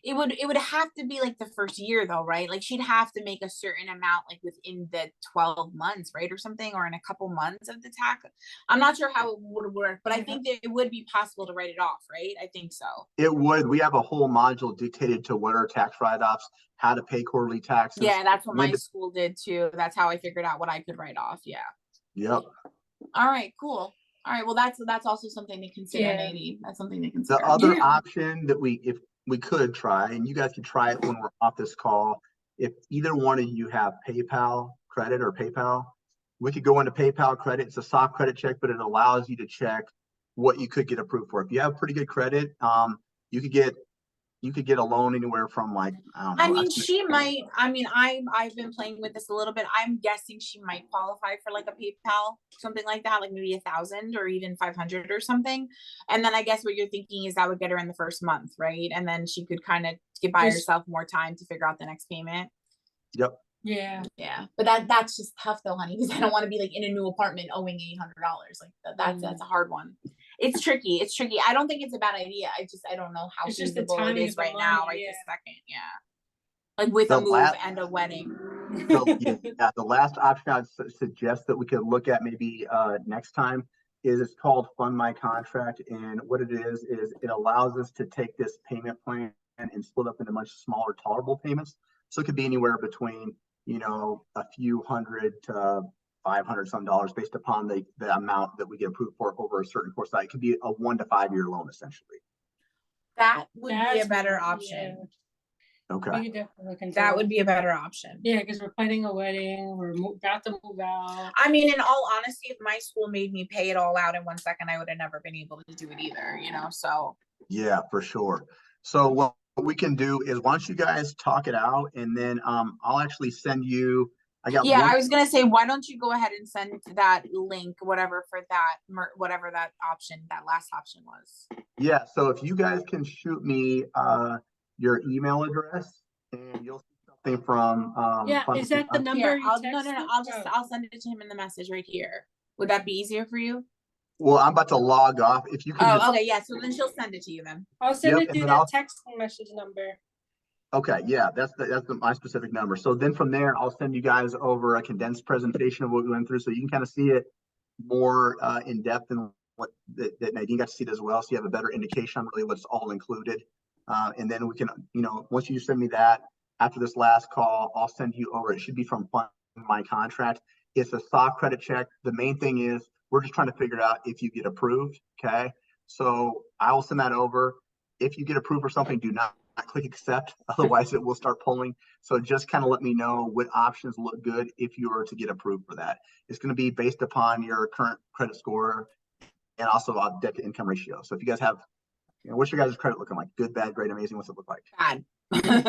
it would have to be like the first year though, right? Like she'd have to make a certain amount like within the 12 months, right? Or something, or in a couple months of the tax. I'm not sure how it would work, but I think that it would be possible to write it off, right? I think so. It would. We have a whole module dictated to what are tax write-offs, how to pay quarterly taxes. Yeah, that's what my school did too. That's how I figured out what I could write off. Yeah. Yep. All right, cool. All right, well, that's also something to consider, Nadine. That's something to consider. The other option that if we could try, and you guys can try it when we're off this call, if either one of you have PayPal credit or PayPal, we could go into PayPal credit. It's a soft credit check, but it allows you to check what you could get approved for. If you have pretty good credit, you could get a loan anywhere from like, I don't know. I mean, she might. I mean, I've been playing with this a little bit. I'm guessing she might qualify for like a PayPal, something like that, like maybe 1,000 or even 500 or something. And then I guess what you're thinking is that would get her in the first month, right? And then she could kind of buy herself more time to figure out the next payment. Yep. Yeah. Yeah, but that's just tough though, honey, because I don't want to be like in a new apartment owing $800. Like that's a hard one. It's tricky. It's tricky. I don't think it's a bad idea. I don't know how It's just the feasible it timing is of the right now, money, right this yeah. second. Yeah, like with The a move last- and a wedding. The last option I'd suggest that we could look at maybe next time is it's called Fund My Contract. And what it is it allows us to take this payment plan and split up into much smaller tolerable payments. So it could be anywhere between, a few hundred to $500 based upon the amount that we get approved for over a certain course. It could be a 1 to 5 year loan essentially. That would be a That's better what- option. Okay. We could definitely look into That would be a better option. Yeah, because we're planning a wedding. We're about to move out. I mean, in all honesty, if my school made me pay it all out in 1 second, I would have never been able to do it either, so. Yeah, for sure. So what we can do is why don't you guys talk it out, and then I'll actually send you. Yeah, I was gonna say, why don't you go ahead and send that link, whatever, for that, whatever that option, that last option was. Yeah, so if you guys can shoot me your email address, and you'll see something from Yeah, is that the number Here, you no, texted? I'll send it to him in the message right here. Would that be easier for you? Well, I'm about to log off. If you can Oh, okay, yeah, so then she'll send it to you then. I'll send Yep, it and through then the I'll- text message number. Okay, yeah, that's my specific number. So then from there, I'll send you guys over a condensed presentation of what we went through, so you can kind of see it more in depth than what that Nadine got to see it as well. So you have a better indication on really what's all included. And then we can, once you send me that after this last call, I'll send you over. It should be from Fund My Contract. It's a soft credit check. The main thing is we're just trying to figure out if you get approved. Okay, so I will send that over. If you get approved for something, do not click accept, otherwise it will start pulling. So just kind of let me know what options look good if you were to get approved for that. It's going to be based upon your current credit score and also debt to income ratio. So if you guys have, what's your guys' credit looking like? Good, bad, great, amazing? What's it look like? Bad.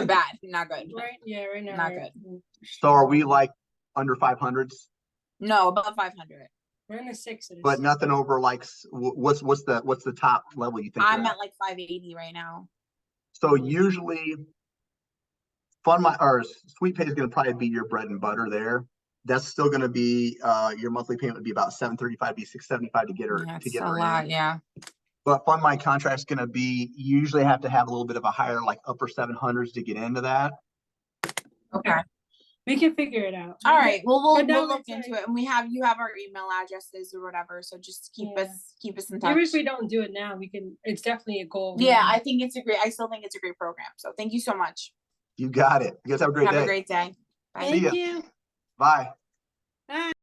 Bad, not good. Right now. Not good. So are we like under 500s? No, above 500. We're in the 6s. But nothing over like what's the top level you think? I'm at like 580 right now. So usually Sweet Pay is going to probably be your bread and butter there. That's still going to be your monthly payment would be about $735, be $675 to get her in. Yeah. But Fund My Contract is going to be, you usually have to have a little bit of a higher, like upper 700s to get into that. Okay. We can figure it out. All right. Well, we'll look it's into like- it, and you have our email addresses or whatever. So just keep Yeah. us in touch. Even if we don't do it now, we can. It's definitely a goal. Yeah, I still think it's a great program. So thank you so much. You got it. You guys have a great day. Have a great day. Bye. See ya. Thank you. Bye. Bye.